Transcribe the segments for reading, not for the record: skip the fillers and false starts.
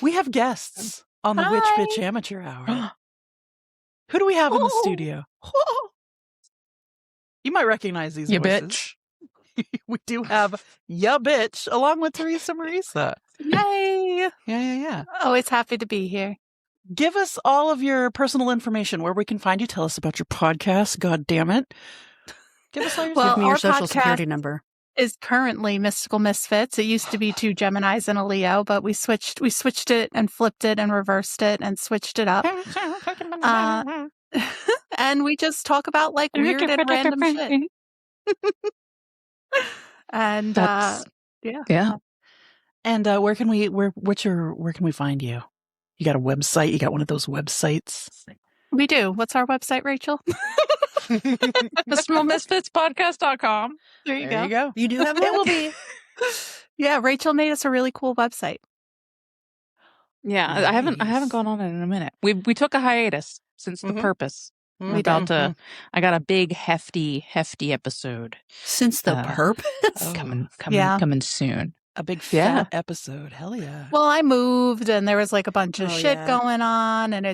We have guests on the Witch Bitch Amateur Hour. Who do we have in the studio? You might recognize these voices. Bitch. We do have Ya Bitch along with Theresa Marisa. Yay! Yeah. Always happy to be here. Give us all of your personal information, where we can find you. Tell us about your podcast. God damn it. Give us all your Give me your social security number. Is currently Mystical Misfits. It used to be 2 Geminis and a Leo, but we switched it and flipped it and reversed it and switched it up. And we just talk about like weird and random shit. And yeah. And where can we find you? You got a website? You got one of those websites? We do. What's our website, Rachel? MysticalMisfitsPodcast.com. There you go. You do have it? It will be. Yeah, Rachel made us a really cool website. Yeah, nice. I haven't gone on it in a minute. We took a hiatus since the Purpose. I got a big hefty episode. Since the Purpose? Coming soon. A big fat episode. Hell yeah. Well, I moved and there was like a bunch of shit going on, and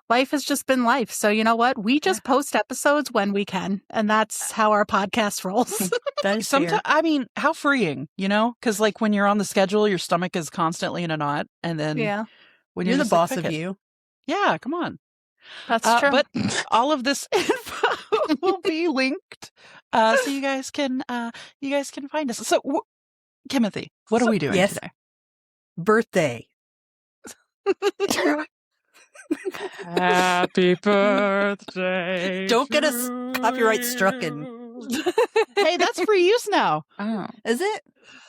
life has just been life. So you know what? We just post episodes when we can, and that's how our podcast rolls. That is fair. I mean, how freeing, you know? Because like when you're on the schedule, your stomach is constantly in a knot, and then when you're the boss of you. Yeah, come on. That's true. But all of this info will be linked, so you guys can find us. So, Timothy, what are we doing today? Birthday. Happy birthday. Don't get us copyright strucken. Hey, that's free use now. Oh. Is it?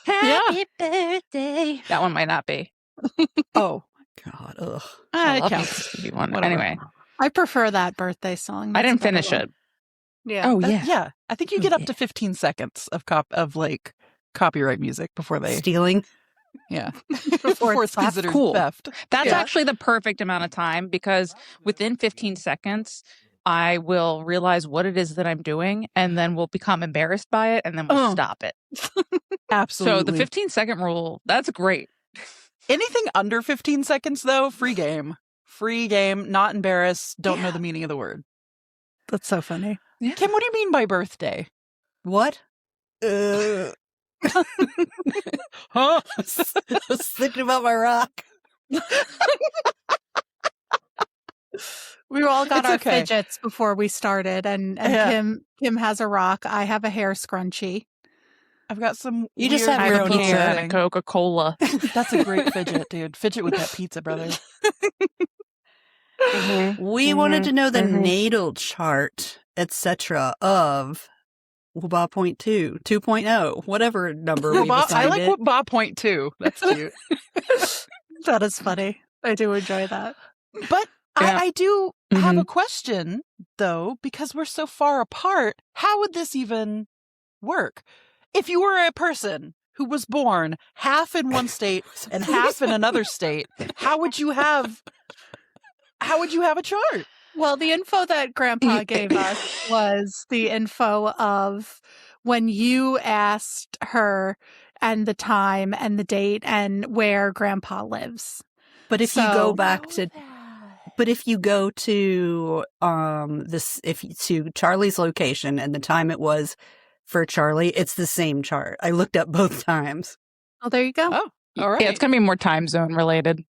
Happy birthday. That one might not be. Oh, God. Ugh. It counts. Anyway. I prefer that birthday song. I didn't finish it. Yeah. Oh, yeah. Yeah. I think you get up to 15 seconds of copyright music before they stealing. Yeah. Before it's considered theft. That's actually the perfect amount of time, because within 15 seconds, I will realize what it is that I'm doing, and then we'll become embarrassed by it, and then we'll stop it. Absolutely. So the 15-second rule, that's great. Anything under 15 seconds, though, free game. Free game, not embarrassed, don't know the meaning of the word. That's so funny. Yeah. Kim, what do you mean by birthday? What? Huh? I was thinking about my rock. We all got our fidgets before we started, and Kim has a rock. I have a hair scrunchie. I've got some. You just have your own pizza hair and a Coca-Cola. That's a great fidget, dude. Fidget with that pizza, brother. We wanted to know the natal chart, etc. of WBAH.2, 2.0, whatever number we decided. I like WBAH.2. That's cute. That is funny. I do enjoy that. But I do have a question, though, because we're so far apart. How would this even work? If you were a person who was born half in one state and half in another state, how would you have a chart? Well, the info that Grandpa gave us was the info of when you asked her and the time and the date and where Grandpa lives. But if you go back to, if you go to to Charlie's location and the time it was for Charlye, it's the same chart. I looked up both times. Oh, there you go. Oh, all right. Yeah, it's gonna be more time zone related.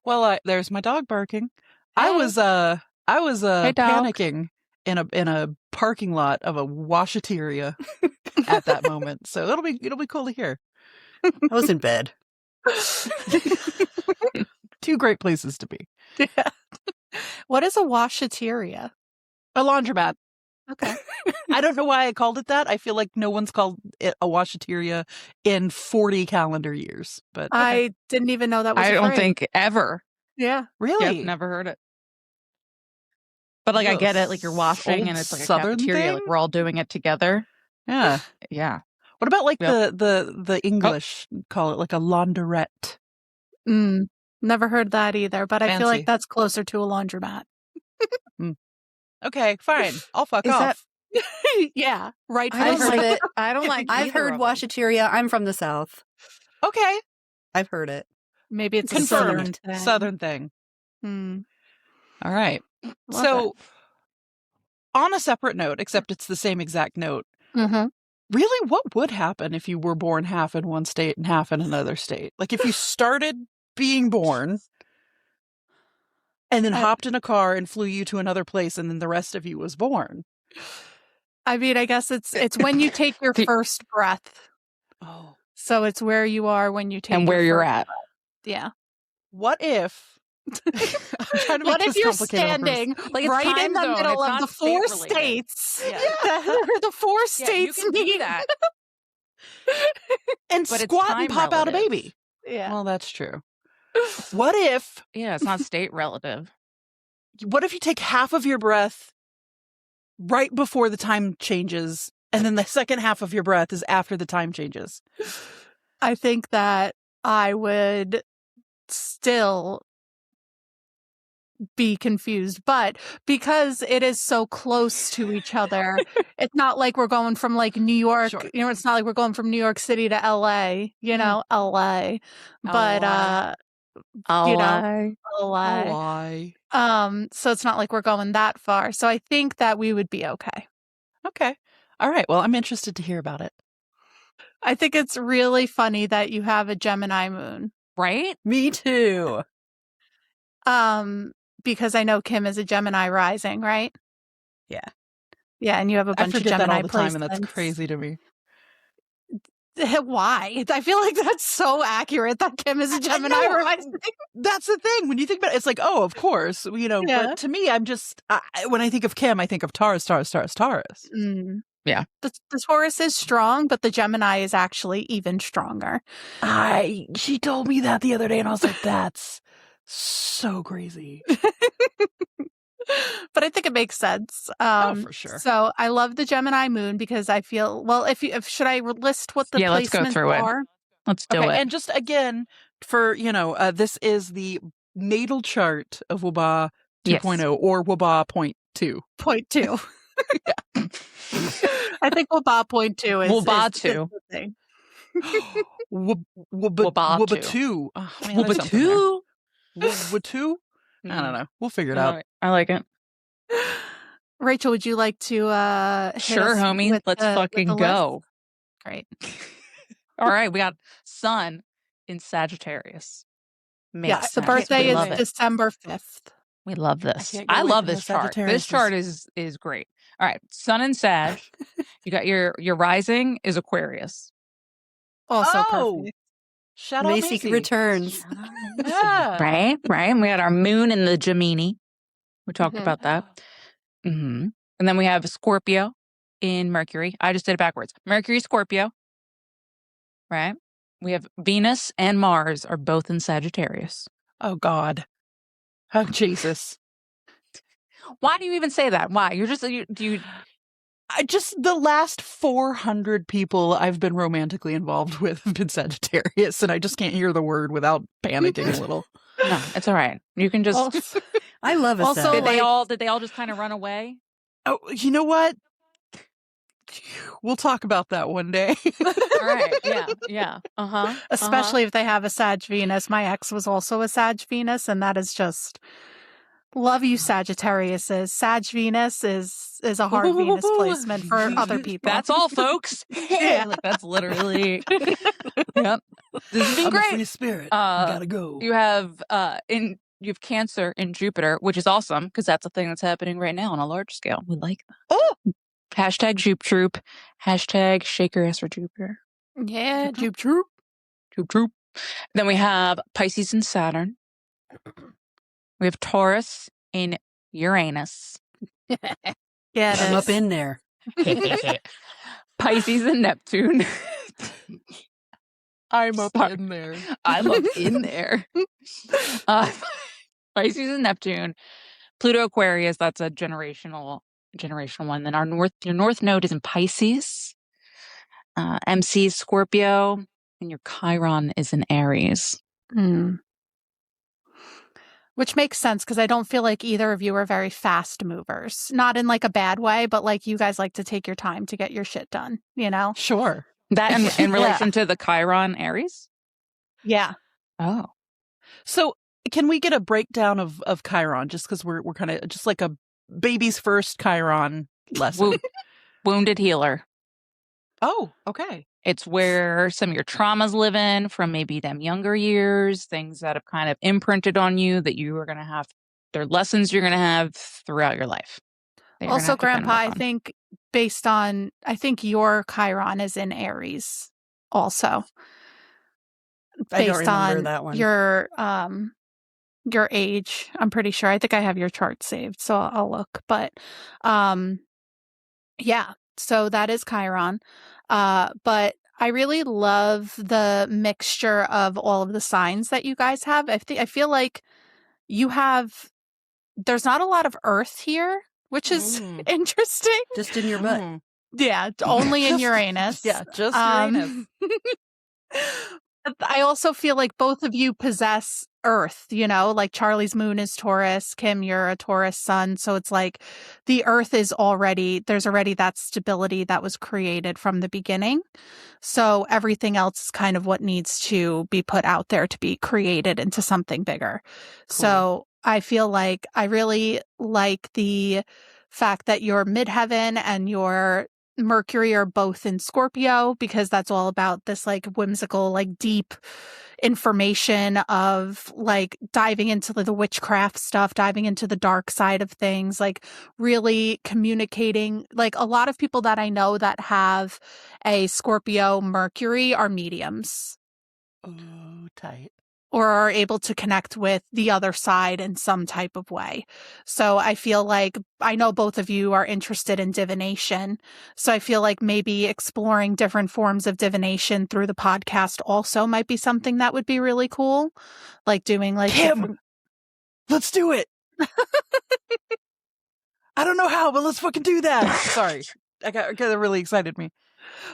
Well, there's my dog barking. I was panicking in a parking lot of a washateria at that moment. So it'll be cool to hear. I was in bed. Two great places to be. Yeah. What is a washateria? A laundromat. Okay. I don't know why I called it that. I feel like no one's called it a washateria in 40 calendar years. But I didn't even know that was I a don't phrase. think ever. Yeah. Really? Yep, never heard it. But like, I get it. Like, you're washing and it's like a Southern cafeteria. thing? Like, we're all doing it together. Yeah. Yeah. What about like the English call it like a laundrette? Never heard that either, but I feel Fancy. like that's closer to a laundromat. Okay, fine. I'll fuck off. Yeah, right. I don't like it. I don't like I've heard washateria. I'm from the South. Okay. I've heard it. Maybe it's Confirmed. a Southern thing. All right. Love On a separate note, except it's the same exact note, Mm-hmm. really, what would happen if you were born half in one state and half in another state? Like if you started being born and then hopped in a car and flew you to another place and then the rest of you was born. I mean, I guess it's when you take your first breath. Oh. So it's where you are when you take and where you're first at. breath. Yeah. What if I'm trying to make What if this you're complicated on purpose. standing Like, it's right in time the zone, middle it's of not the four state related. states? Yeah. The four Yeah, you states can do meet. that. And But it's squat and time pop out a relative. baby. Yeah. Well, that's true. What if Yeah, it's not state relative. you take half of your breath right before the time changes and then the second half of your breath is after the time changes? I think that I would still be confused, but because it is so close to each other, it's not like we're going from like New York, Sure. it's not like we're going from New York City to LA, LA, but LA. So it's not like we're going that far. So I think that we would be okay. Okay. All right. Well, I'm interested to hear about it. I think it's really funny that you have a Gemini moon. Right? Me too. Because I know Kim is a Gemini rising, right? Yeah. Yeah, and you have a I bunch of forget that Gemini all the time, and that's placements. crazy to me. Why? I feel like that's so accurate that Kim is a Gemini know. rising. That's the thing. When you think about it, it's like, oh, of course, Yeah. But to me, I'm just, when I think of Kim, I think of Taurus. Yeah. The Taurus is strong, but the Gemini is actually even stronger. She told me that the other day, and I was like, that's so crazy. But I think it makes sense. For sure. So I love the Gemini moon because I feel, well, should I list what the placements let's go through are? it. Let's do it. And just again, for, this is the natal chart of WBAH 2.0 or WBAH 0.2. 0.2. I think WBAH 0.2 is WBAH is 2. the thing. WBAH 2. WBAH 2. WBAH 2? I don't know. We'll figure it out. I like it. Rachel, would you like to hit Sure, us homie. with Let's the fucking list? go. Great. All right, we got Sun in Sagittarius. Yes, the birthday is December 5th. We love this. I can't get I away love from this the chart. Sagittarius. This chart is great. All right, Sun in Sag. You got your rising is Aquarius. Also Oh! perfect. Shout out Macy returns. Yeah. Right. And we had our moon in the Gemini. We talked about that. Mm-hmm. And then we have Scorpio in Mercury. I just did it backwards. Mercury, Scorpio. Right. We have Venus and Mars are both in Sagittarius. Oh, God. Oh, Jesus. Why do you even say that? Why? Just the last 400 people I've been romantically involved with have been Sagittarius, and I just can't hear the word without panicking a little. No, it's all right. You can just. I love it. Also, Did they all just kind of run away? Oh, you know what? We'll talk about that one day. All right. Yeah. Especially if they have a Sag Venus. My ex was also a Sag Venus, and that is just love you, Sagittariuses. Sag Venus is a hard Venus placement for other people. That's all, folks. Yeah. That's literally. Yep. This has been great. Free spirit. You gotta go. You have Cancer in Jupiter, which is awesome because that's a thing that's happening right now on a large scale. We like that. Oh. Hashtag Jupe Troop. Hashtag shake your ass for Jupiter. Yeah, Jupe Troop. Jupe Troop. Then we have Pisces and Saturn. We have Taurus in Uranus. Yeah, I'm up in there. Pisces and Neptune. I'm up in there. I'm up in there. Pisces and Neptune. Pluto Aquarius, that's a generational one. Then your north node is in Pisces. MC is Scorpio, and your Chiron is in Aries. Which makes sense because I don't feel like either of you are very fast movers. Not in like a bad way, but like you guys like to take your time to get your shit done, Sure. That in relation to the Chiron Aries? Yeah. Oh. So can we get a breakdown of Chiron, just because we're kind of just like a baby's first Chiron lesson? Wounded healer. Oh, okay. It's where some of your traumas live in from maybe them younger years, things that have kind of imprinted on you that you are going to have, they're lessons you're going to have throughout your life. Also, Grandpa, I think your Chiron is in Aries also. I don't remember that one. Your age, I'm pretty sure. I think I have your chart saved, so I'll look. But yeah, so that is Chiron. But I really love the mixture of all of the signs that you guys have. I feel like there's not a lot of Earth here, which is interesting. Just in your butt. Yeah, only in Uranus. Yeah, just Uranus. I also feel like both of you possess Earth, like Charlie's moon is Taurus, Kim, you're a Taurus sun. So it's like the Earth there's already that stability that was created from the beginning. So everything else is kind of what needs to be put out there to be created into something bigger. Cool. So I feel like I really like the fact that your midheaven and your Mercury are both in Scorpio, because that's all about this like whimsical, like deep information of like diving into the witchcraft stuff, diving into the dark side of things, like really communicating. Like a lot of people that I know that have a Scorpio Mercury are mediums. Oh, tight. Or are able to connect with the other side in some type of way. So I feel like, I know both of you are interested in divination. So I feel like maybe exploring different forms of divination through the podcast also might be something that would be really cool. Like doing like... Kim! Let's do it! I don't know how, but let's fucking do that! Sorry. I got really excited me.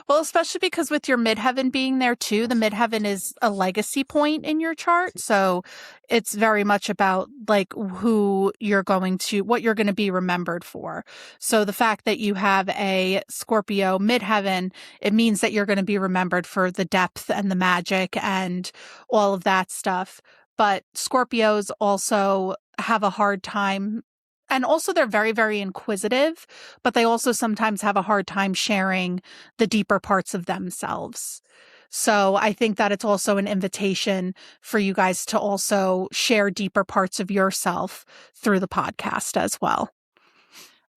Well, especially because with your midheaven being there too, the midheaven is a legacy point in your chart. So it's very much about like what you're going to be remembered for. So the fact that you have a Scorpio midheaven, it means that you're going to be remembered for the depth and the magic and all of that stuff. But Scorpios also have a hard time. And also they're very, very inquisitive, but they also sometimes have a hard time sharing the deeper parts of themselves. So I think that it's also an invitation for you guys to also share deeper parts of yourself through the podcast as well.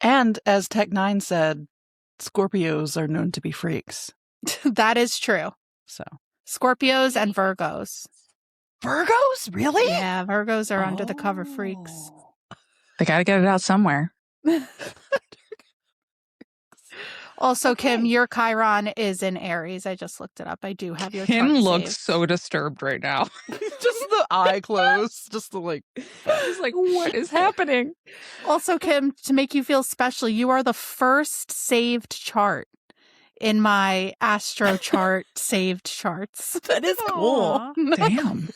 And as Tech9 said, Scorpios are known to be freaks. That is true. So Scorpios and Virgos. Virgos? Really? Yeah, Virgos are under the cover freaks. They got to get it out somewhere. Also, okay. Kim, your Chiron is in Aries. I just looked it up. I do have your chart Kim looks saved. so disturbed right now. Just the eye closed. Just the like. He's like, what is happening? Also, Kim, to make you feel special, you are the first saved chart in my astro chart saved charts. That is cool. Damn.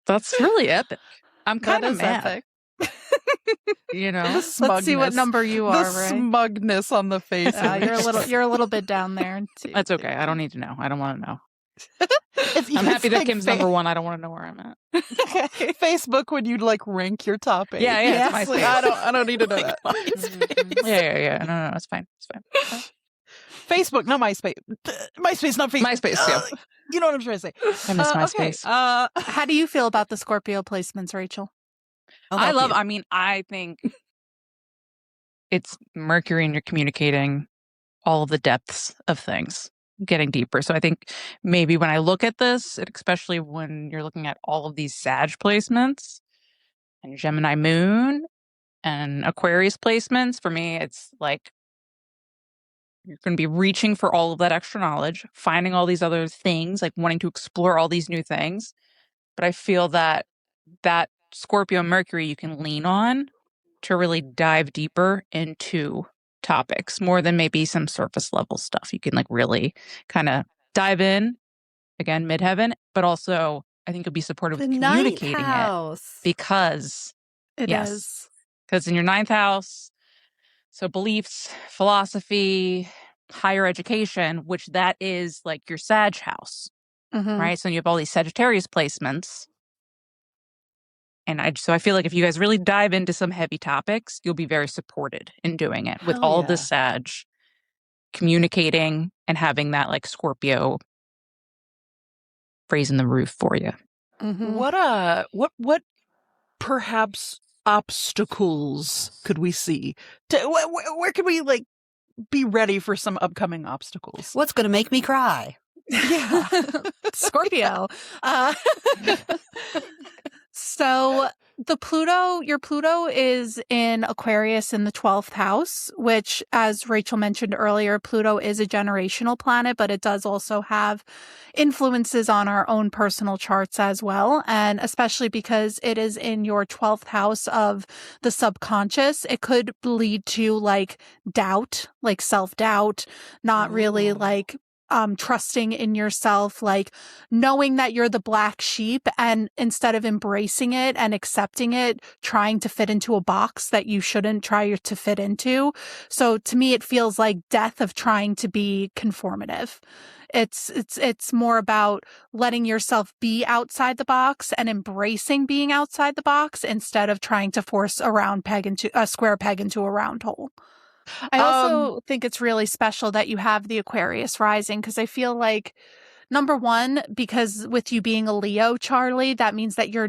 That's really epic. I'm kind of mad. Epic. Let's see what number you are. The smugness on the face. You're a little bit down there. That's okay. I don't need to know. I don't want to know. I'm happy that Kim's number one. I don't want to know where I'm at. Facebook, when you like rank your top 8. Yeah. It's like, I don't need to know that. Yeah. No, it's fine. It's fine. Facebook, not MySpace. MySpace, not Facebook. MySpace, yeah. You know what I'm trying to say. I miss MySpace. Okay. How do you feel about the Scorpio placements, Rachel? I think it's Mercury and you're communicating all of the depths of things, getting deeper. So I think maybe when I look at this, especially when you're looking at all of these Sag placements and Gemini moon and Aquarius placements, for me, it's like you're going to be reaching for all of that extra knowledge, finding all these other things, like wanting to explore all these new things. But I feel that Scorpio Mercury you can lean on to really dive deeper into topics more than maybe some surface level stuff. You can like really kind of dive in, again, midheaven, but also I think you'll be supportive of communicating it because it is. Because in your 9th house, so beliefs, philosophy, higher education, which that is like your Sag house. right? So you have all these Sagittarius placements. And I feel like if you guys really dive into some heavy topics, you'll be very supported in doing it with all the Sag communicating and having that like Scorpio raising the roof for you. What perhaps obstacles could we see? Where could we like be ready for some upcoming obstacles? What's going to make me cry? Yeah. Scorpio. So your Pluto is in Aquarius in the 12th house, which, as Rachel mentioned earlier, Pluto is a generational planet, but it does also have influences on our own personal charts as well. And especially because it is in your 12th house of the subconscious, it could lead to like doubt, like self-doubt, not really like trusting in yourself, like knowing that you're the black sheep, and instead of embracing it and accepting it, trying to fit into a box that you shouldn't try to fit into. So to me, it feels like death of trying to be conformative. It's more about letting yourself be outside the box and embracing being outside the box instead of trying to force a square peg into a round hole. I also think it's really special that you have the Aquarius rising, because I feel like, number one, because with you being a Leo, Charlye, that means that your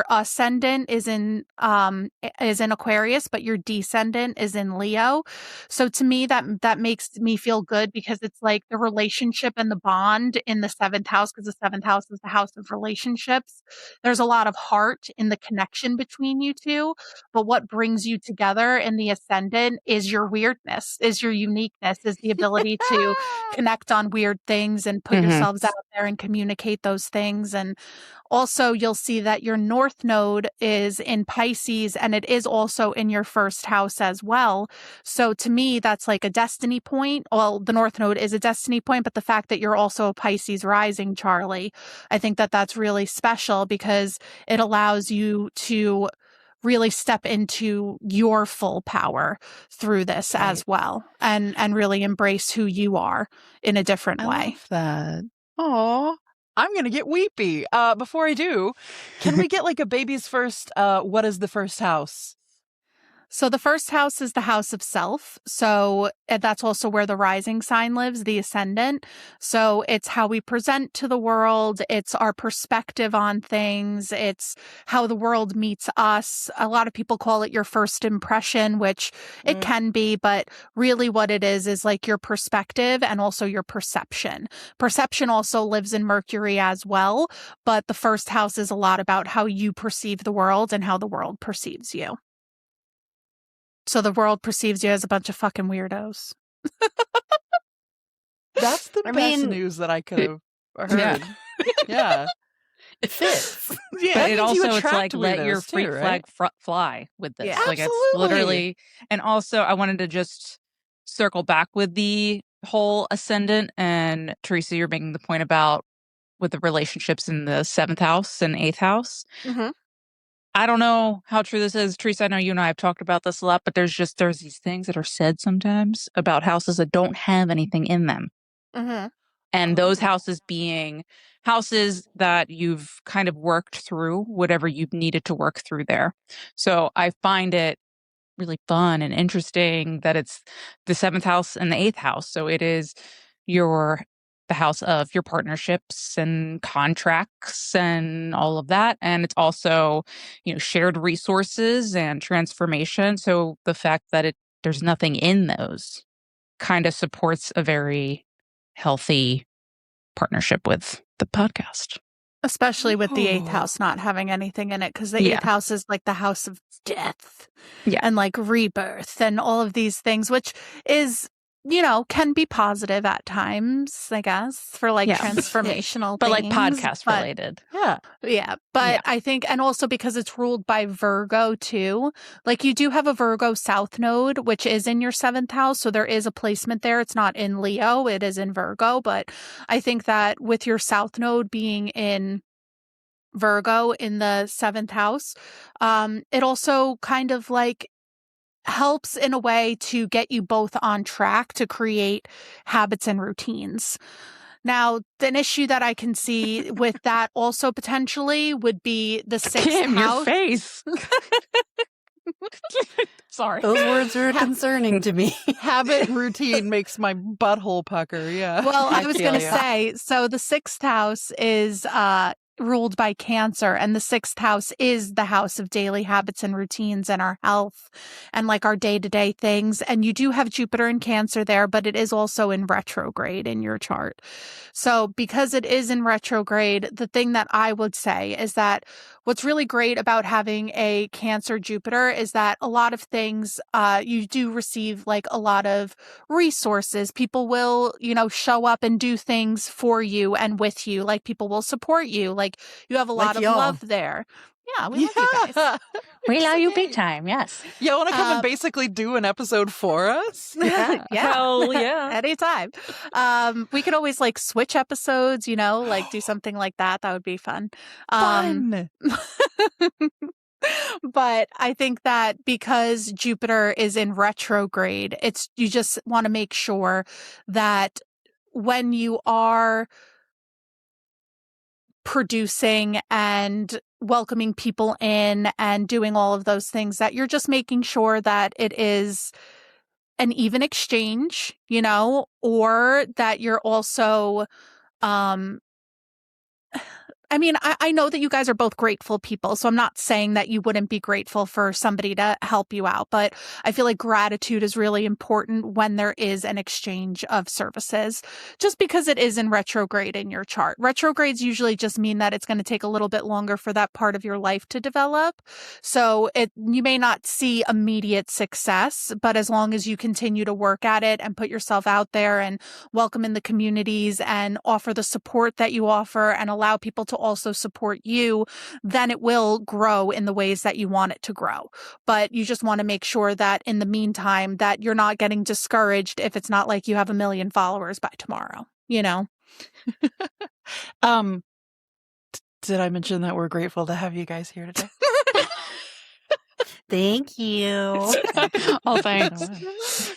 ascendant is in Aquarius, but your descendant is in Leo. So to me, that makes me feel good, because it's like the relationship and the bond in the 7th house, because the 7th house is the house of relationships. There's a lot of heart in the connection between you two, but what brings you together in the ascendant is your weirdness, is your uniqueness, is the ability to connect on weird things and put yourselves out there and communicate those things. And also you'll see that your North Node is in Pisces, and it is also in your 1st house as well. So to me, that's like a destiny point. Well, the North Node is a destiny point, but the fact that you're also a Pisces rising, Charlye, I think that that's really special, because it allows you to really step into your full power through this as well, and really embrace who you are in a different way. I love that. Aw, I'm going to get weepy. Before I do, can we get like a baby's first, what is the 1st house? So the 1st house is the house of self. So that's also where the rising sign lives, the ascendant. So it's how we present to the world. It's our perspective on things. It's how the world meets us. A lot of people call it your first impression, which it can be, but really what it is like your perspective and also your perception. Perception also lives in Mercury as well, but the 1st house is a lot about how you perceive the world and how the world perceives you. So the world perceives you as a bunch of fucking weirdos. That's the best news that I could have heard. Yeah. It fits. But it also, it's like, let your freak flag fly with this. Yeah, like, absolutely. It's literally, and also I wanted to just circle back with the whole ascendant, and Theresa, you're making the point about with the relationships in the 7th house and 8th house. I don't know how true this is. Theresa, I know you and I have talked about this a lot, but there's these things that are said sometimes about houses that don't have anything in them. And those houses being houses that you've kind of worked through whatever you've needed to work through there. So I find it really fun and interesting that it's the 7th house and the 8th house. So it is the house of your partnerships and contracts and all of that. And it's also, shared resources and transformation. So the fact that there's nothing in those kind of supports a very healthy partnership with the podcast. Especially with the 8th house not having anything in it, because the 8th house is like the house of death and like rebirth and all of these things, which is, can be positive at times, I guess, for like transformational but things. Like podcast related. Yeah. But I think, and also because it's ruled by Virgo too, like you do have a Virgo South Node, which is in your 7th house. So there is a placement there. It's not in Leo, it is in Virgo. But I think that with your South Node being in Virgo in the 7th house, it also kind of like helps in a way to get you both on track to create habits and routines. Now, an issue that I can see with that also potentially would be the 6th Kim, house. your face. Sorry. Those words are concerning to me. Habit routine makes my butthole pucker. Yeah. Well, I was feel going to you. say, so the 6th house is ruled by Cancer, and the 6th house is the house of daily habits and routines and our health and like our day-to-day things. And you do have Jupiter in Cancer there, but it is also in retrograde in your chart. So because it is in retrograde, the thing that I would say is that what's really great about having a Cancer Jupiter is that a lot of things you do receive like a lot of resources. People will, show up and do things for you and with you. Like people will support you. Like you have a lot of love there. Yeah, we love you guys. We allow you big time, yes. You want to come and basically do an episode for us? Yeah. Hell yeah. Anytime. We could always like switch episodes, like do something like that. That would be fun. Fun. But I think that because Jupiter is in retrograde, you just want to make sure that when you are producing and welcoming people in and doing all of those things, that you're just making sure that it is an even exchange, or that you're also, I know that you guys are both grateful people, so I'm not saying that you wouldn't be grateful for somebody to help you out, but I feel like gratitude is really important when there is an exchange of services, just because it is in retrograde in your chart. Retrogrades usually just mean that it's going to take a little bit longer for that part of your life to develop. So you may not see immediate success, but as long as you continue to work at it and put yourself out there and welcome in the communities and offer the support that you offer and allow people to also support you, then it will grow in the ways that you want it to grow. But you just want to make sure that in the meantime that you're not getting discouraged if it's not like you have 1 million followers by tomorrow, Did I mention that we're grateful to have you guys here today? Thank you. Oh, thanks.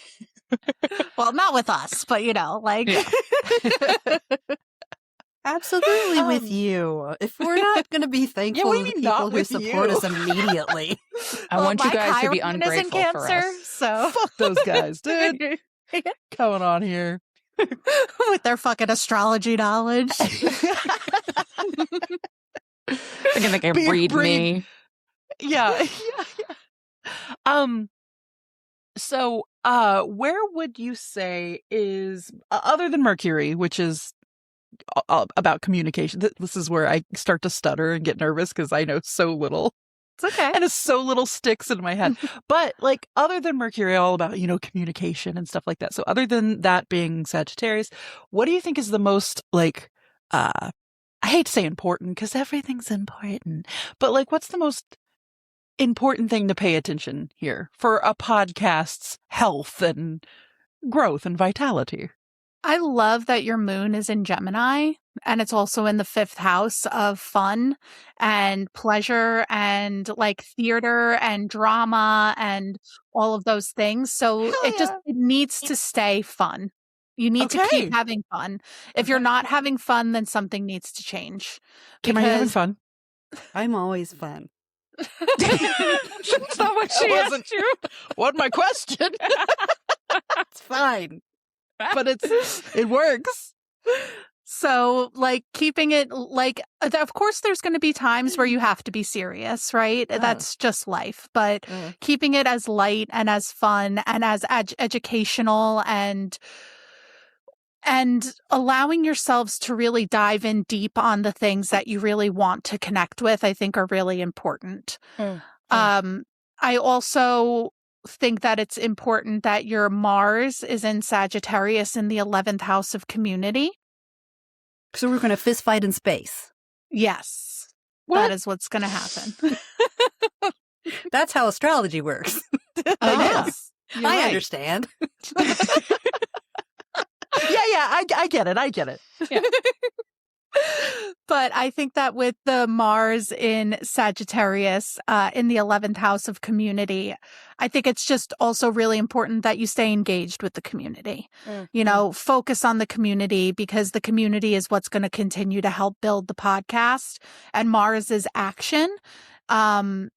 Well, not with us, but Yeah. Absolutely with you. If we're not going to be thankful what do to you the mean not people who with support you? us immediately. I want you my guys to be Chiron is in ungrateful for Cancer, us. so Fuck those guys, dude. Going on here. with their fucking astrology knowledge. Thinking they can read me. Yeah. So, where would you say is, other than Mercury, which is about communication, this is where I start to stutter and get nervous because I know so little. It's okay. And it's so little sticks in my head. But like, other than Mercury, all about, communication and stuff like that. So other than that being Sagittarius, what do you think is the most like, I hate to say important because everything's important, but like, what's the most important thing to pay attention here for a podcast's health and growth and vitality? I love that your moon is in Gemini, and it's also in the 5th house of fun and pleasure and like theater and drama and all of those things. So it needs to stay fun. You need to keep having fun. If you're not having fun, then something needs to change. Am I having fun? I'm always fun. That's not what she asked you. What my question? It's fine. But it works. So like keeping it like, of course there's going to be times where you have to be serious, right? That's just life, but keeping it as light and as fun and as educational and allowing yourselves to really dive in deep on the things that you really want to connect with, I think are really important. I also think that it's important that your Mars is in Sagittarius in the 11th house of community. So we're going to fist fight in space. Yes. That is what's going to happen. That's how astrology works. Yes. I understand. Yeah, I get it. Yeah. But I think that with the Mars in Sagittarius, in the 11th house of community, I think it's just also really important that you stay engaged with the community. You know, focus on the community, because the community is what's going to continue to help build the podcast, and Mars is action.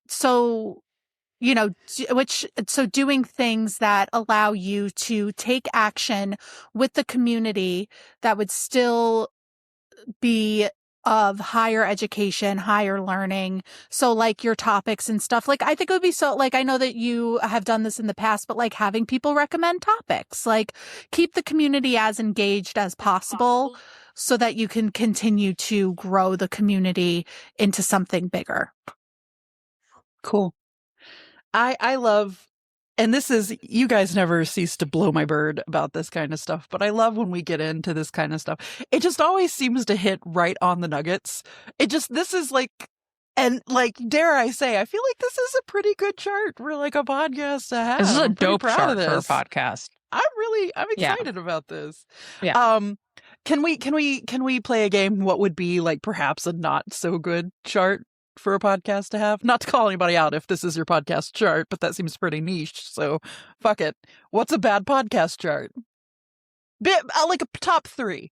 So, you know, doing things that allow you to take action with the community that would still be of higher education, higher learning. So like your topics and stuff, like I think it would be so, like, I know that you have done this in the past, but like having people recommend topics, like keep the community as engaged as possible so that you can continue to grow the community into something bigger. Cool. I love, and this is, you guys never cease to blow my bird about this kind of stuff, but I love when we get into this kind of stuff. It just always seems to hit right on the nuggets. This is like, and like, dare I say, I feel like this is a pretty good chart for like a podcast to have. This is a I'm dope proud chart of this. for a podcast. I'm excited about this. Yeah. Can we play a game? What would be like perhaps a not so good chart for a podcast to have? Not to call anybody out if this is your podcast chart, but that seems pretty niche, so fuck it. What's a bad podcast chart? Like a top three.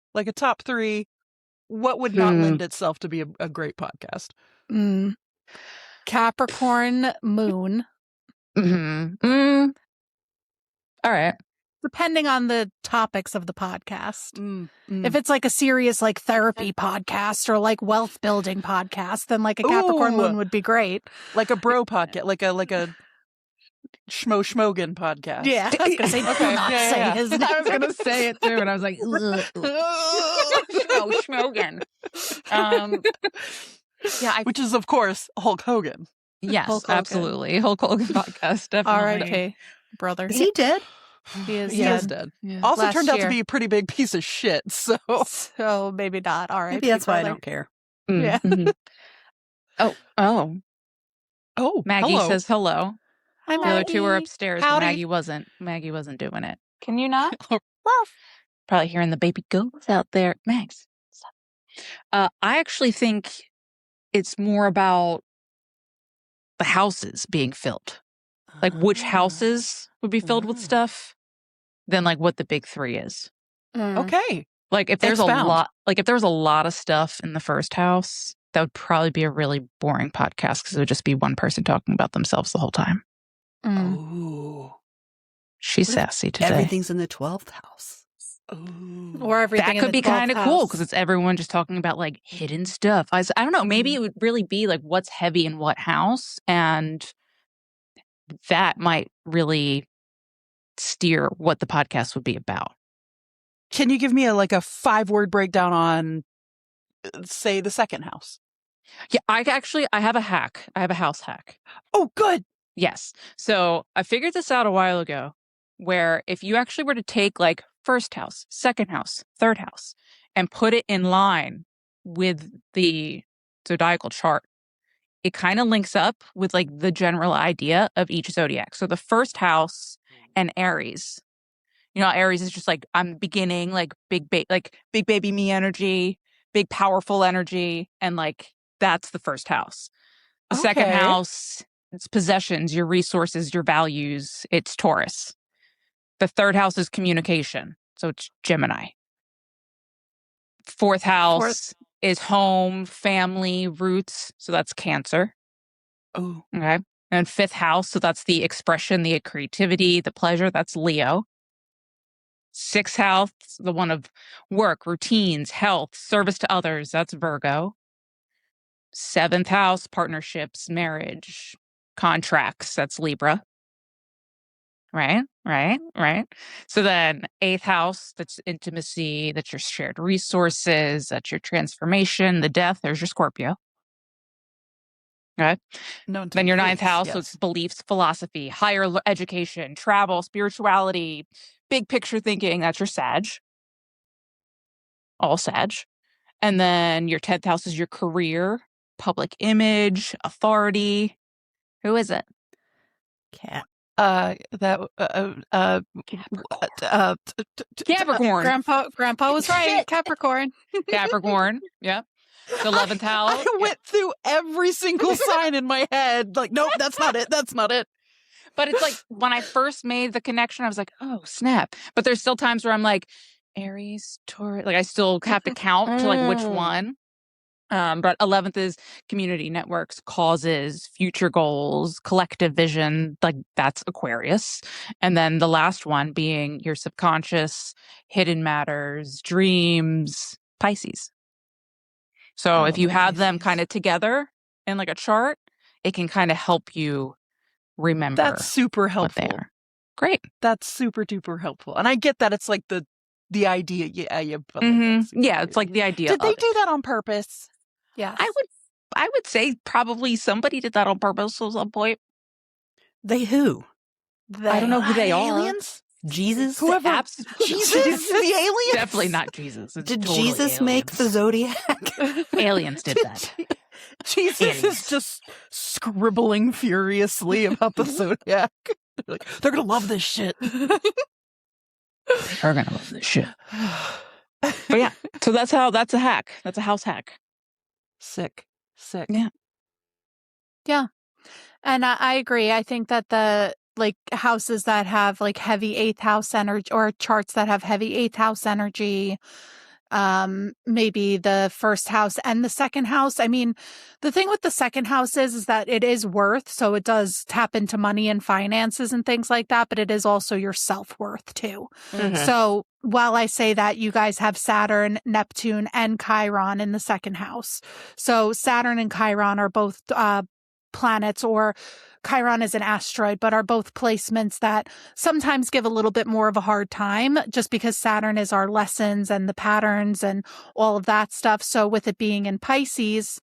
What would not lend itself to be a great podcast? Capricorn moon. All right. Depending on the topics of the podcast. If it's like a serious like therapy podcast or like wealth building podcast, then like a Capricorn moon would be great. Like a bro podcast, like a Schmogan podcast. Yeah, I was gonna say, say his name. I was gonna say it too, and I was like, Schmogan. Which is of course Hulk Hogan. Yes, Hulk Hogan. Absolutely, Hulk Hogan podcast. Definitely. R.I.P. brother. Is he dead? He is dead. Yeah. Also Last turned out year. to be a pretty big piece of shit. So maybe not. All right. Maybe that's why I don't care. Yeah. Oh. Maggie hello. says hello. Hi, The other two were upstairs, Howdy. but Maggie wasn't doing it. Can you not? Probably hearing the baby goats out there. Mags. Stop. I actually think it's more about the houses being filled. Like which houses would be filled with stuff than like what the big three is. Okay. Like if there's Expound. if there was a lot of stuff in the first house, that would probably be a really boring podcast because it would just be one person talking about themselves the whole time. Ooh. She's sassy today. Everything's in the 12th house. Ooh. Or everything. That in could the be kind 12th of cool house. because it's everyone just talking about like hidden stuff. I don't know. Maybe it would really be like what's heavy in what house, and that might really steer what the podcast would be about. Can you give me a 5-word breakdown on, say, the second house? Yeah, I have a hack. I have a house hack. Oh, good. Yes. So I figured this out a while ago, where if you actually were to take like first house, second house, third house, and put it in line with the zodiacal chart, it kind of links up with like the general idea of each zodiac. So the first house and Aries, Aries is just like, I'm beginning, like big baby me energy, big powerful energy, and like that's the first house. The second house, it's possessions, your resources, your values. It's Taurus. The third house is communication, so it's Gemini. Fourth house is home, family, roots, so that's Cancer. Oh, Okay. And fifth house, so that's the expression, the creativity, the pleasure, that's Leo. Sixth house, the one of work, routines, health, service to others, that's Virgo. Seventh house, partnerships, marriage, contracts, that's Libra. Right. So then eighth house, that's intimacy, that's your shared resources, that's your transformation, the death, there's your Scorpio. Okay. Then your ninth house, so it's beliefs, philosophy, higher education, travel, spirituality, big picture thinking, that's your Sag. All Sag. And then your 10th house is your career, public image, authority. Who is it? Cat. Capricorn. Grandpa was right. Capricorn. Capricorn. Yeah. The 11th house. I went through every single sign in my head. Like, nope, that's not it. That's not it. But it's like when I first made the connection, I was like, oh, snap. But there's still times where I'm like, Aries, Taurus. Like I still have to count to like which one. But 11th is community networks, causes, future goals, collective vision. Like that's Aquarius. And then the last one being your subconscious, hidden matters, dreams, Pisces. So if you have them kind of together in like a chart, it can kind of help you remember. That's super helpful. What they are. Great. That's super duper helpful. And I get that it's like the idea. Yeah. But yeah, it's like the idea. Did they do that on purpose? Yeah. I would say probably somebody did that on purpose at some point. They who? I don't know who they are. Aliens? Jesus? Whoever. Jesus? The aliens? Definitely not Jesus. It's Did totally Jesus aliens. make the zodiac? Aliens did that. Jesus Aliens. is just scribbling furiously about the zodiac. They're gonna love this shit. They're gonna love this shit. But yeah, so that's a hack. That's a house hack. Sick. Yeah. And I agree. I think that the like houses that have like heavy 8th house energy or charts that have heavy 8th house energy, maybe the first house and the second house. I mean, the thing with the second house is that it is worth, so it does tap into money and finances and things like that, but it is also your self-worth too. Mm-hmm. So while I say that, you guys have Saturn, Neptune, and Chiron in the second house. So Saturn and Chiron are both planets, or Chiron is an asteroid, but are both placements that sometimes give a little bit more of a hard time just because Saturn is our lessons and the patterns and all of that stuff. So with it being in Pisces,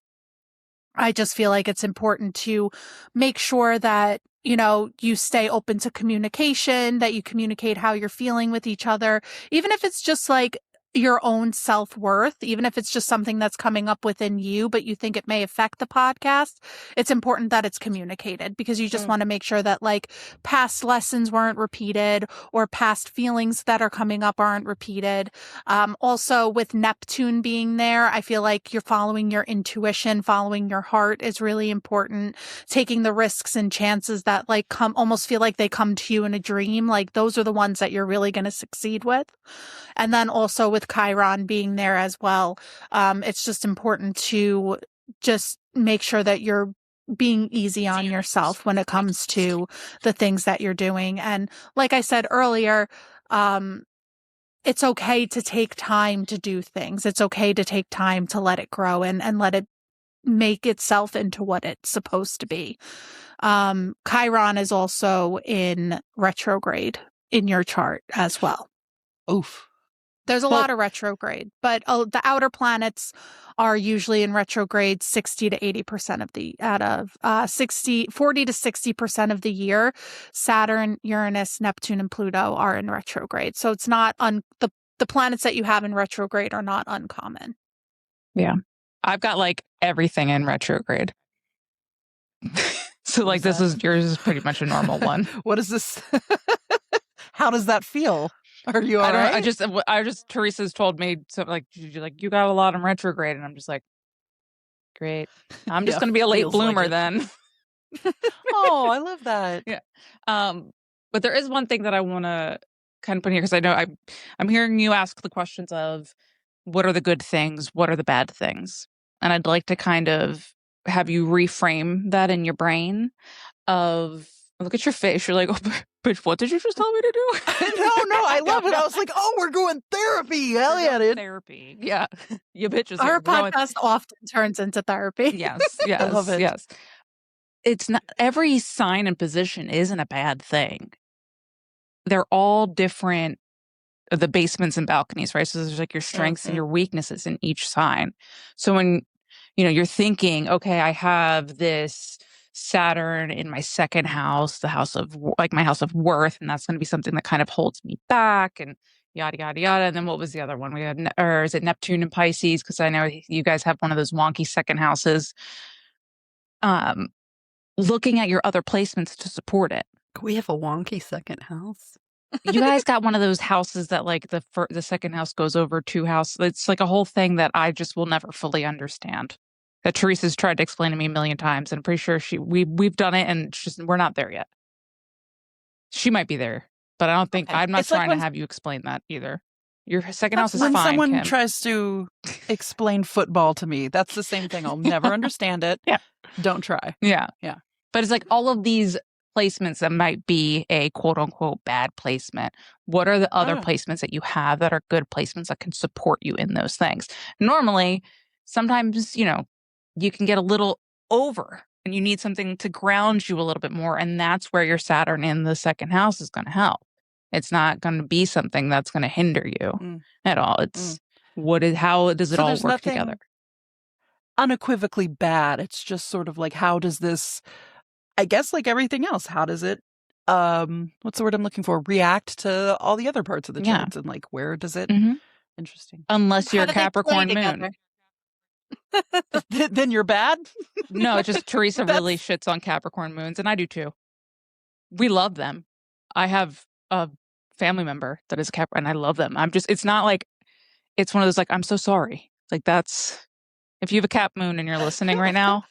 I just feel like it's important to make sure that, you know, you stay open to communication, that you communicate how you're feeling with each other, even if it's just like your own self-worth, even if it's just something that's coming up within you, but you think it may affect the podcast. It's important that it's communicated because you just want to make sure that like past lessons weren't repeated or past feelings that are coming up aren't repeated. Also with Neptune being there, I feel like you're following your intuition, following your heart is really important. Taking the risks and chances that like almost feel like they come to you in a dream. Like those are the ones that you're really going to succeed with. And then also with Chiron being there as well, it's just important to just make sure that you're being easy on yourself when it comes to the things that you're doing. And like I said earlier, it's okay to take time to do things. It's okay to take time to let it grow and let it make itself into what it's supposed to be. Chiron is also in retrograde in your chart as well. Oof. There's a lot of retrograde, but the outer planets are usually in retrograde 60 to 80% of the 40 to 60% of the year. Saturn, Uranus, Neptune, and Pluto are in retrograde. So it's not the planets that you have in retrograde are not uncommon. Yeah. I've got like everything in retrograde. So like yours is pretty much a normal one. What is this? How does that feel? Are you all right? I just Teresa's told me something like you got a lot in retrograde, and I'm just like, great. I'm just going to be a late bloomer then. Oh, I love that. Yeah. But there is one thing that I want to kind of put here because I know I'm hearing you ask the questions of what are the good things, what are the bad things, and I'd like to kind of have you reframe that in your brain of. Look at your face. You're like, oh, bitch, what did you just tell me to do? No, I love it. I was like, oh, we're going therapy. Hell yeah, dude. Therapy. Yeah. You bitches. Our podcast often turns into therapy. Yes. I love it. Yes. It's not, every sign and position isn't a bad thing. They're all different, the basements and balconies, right? So there's like your strengths and your weaknesses in each sign. So when, you're thinking, okay, I have this Saturn in my second house, the house of like my house of worth, and that's going to be something that kind of holds me back and yada yada yada. And then what was the other one? We had, or is it Neptune and Pisces? Because I know you guys have one of those wonky second houses. Looking at your other placements to support it. We have a wonky second house. You guys got one of those houses that like the second house goes over 2 houses. It's like a whole thing that I just will never fully understand. That Theresa's tried to explain to me a million times, and I'm pretty sure we've done it, and it's just we're not there yet. She might be there, but I don't think I'm not trying to have you explain that either. Your second house is fine. When someone Kim tries to explain football to me, that's the same thing. I'll never understand it. Yeah. Don't try. Yeah. Yeah. But it's like all of these placements that might be a quote unquote bad placement. What are the other placements that you have that are good placements that can support you in those things? Normally, sometimes, you can get a little over and you need something to ground you a little bit more. And that's where your Saturn in the second house is going to help. It's not going to be something that's going to hinder you at all. It's how does it all work together? Unequivocally bad. It's just sort of like, how does this, I guess like everything else, how does it, what's the word I'm looking for? React to all the other parts of the charts, and like, where does it? Interesting. Unless you're a Capricorn moon. Then you're bad? No, it's just Theresa really shits on Capricorn moons, and I do too. We love them. I have a family member that is Capricorn, and I love them. It's not like, it's one of those like, I'm so sorry. Like if you have a Cap moon and you're listening right now,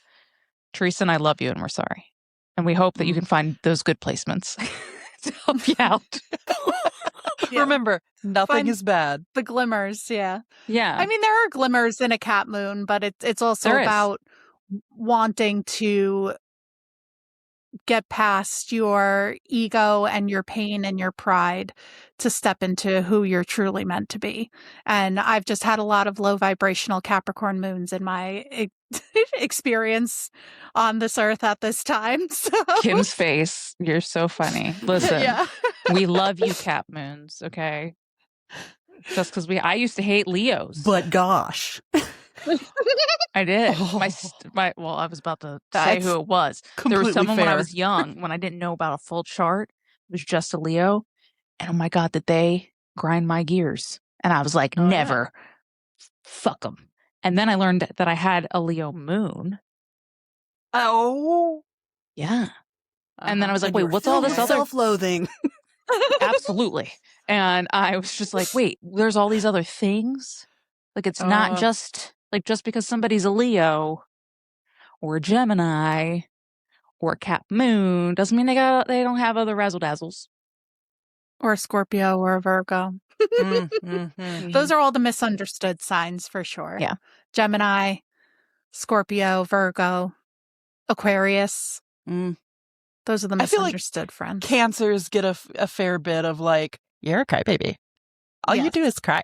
Theresa and I love you and we're sorry. And we hope that you can find those good placements to help you out. Remember, nothing is bad. The glimmers, yeah. Yeah. I mean, there are glimmers in a Cap moon, but it's also about wanting to get past your ego and your pain and your pride to step into who you're truly meant to be. And I've just had a lot of low vibrational Capricorn moons in my experience on this earth at this time. So. Kim's face, you're so funny. Listen, we love you, Cap moons, okay? Just because I used to hate Leos. But gosh. I did. I was about to say who it was. There was someone when I was young, when I didn't know about a full chart. It was just a Leo. And oh my God, did they grind my gears? And I was like, never. Fuck them. And then I learned that I had a Leo moon. Oh. Yeah. And then I was like, wait, what's all this other self-loathing? Absolutely. And I was just like, wait, there's all these other things? Like, it's not just because somebody's a Leo or a Gemini or a Cap moon doesn't mean they don't have other razzle dazzles. Or a Scorpio or a Virgo. Those are all the misunderstood signs for sure. Yeah. Gemini, Scorpio, Virgo, Aquarius. Those are the misunderstood friends. Cancers get a fair bit of like, you're a crybaby. All you do is cry.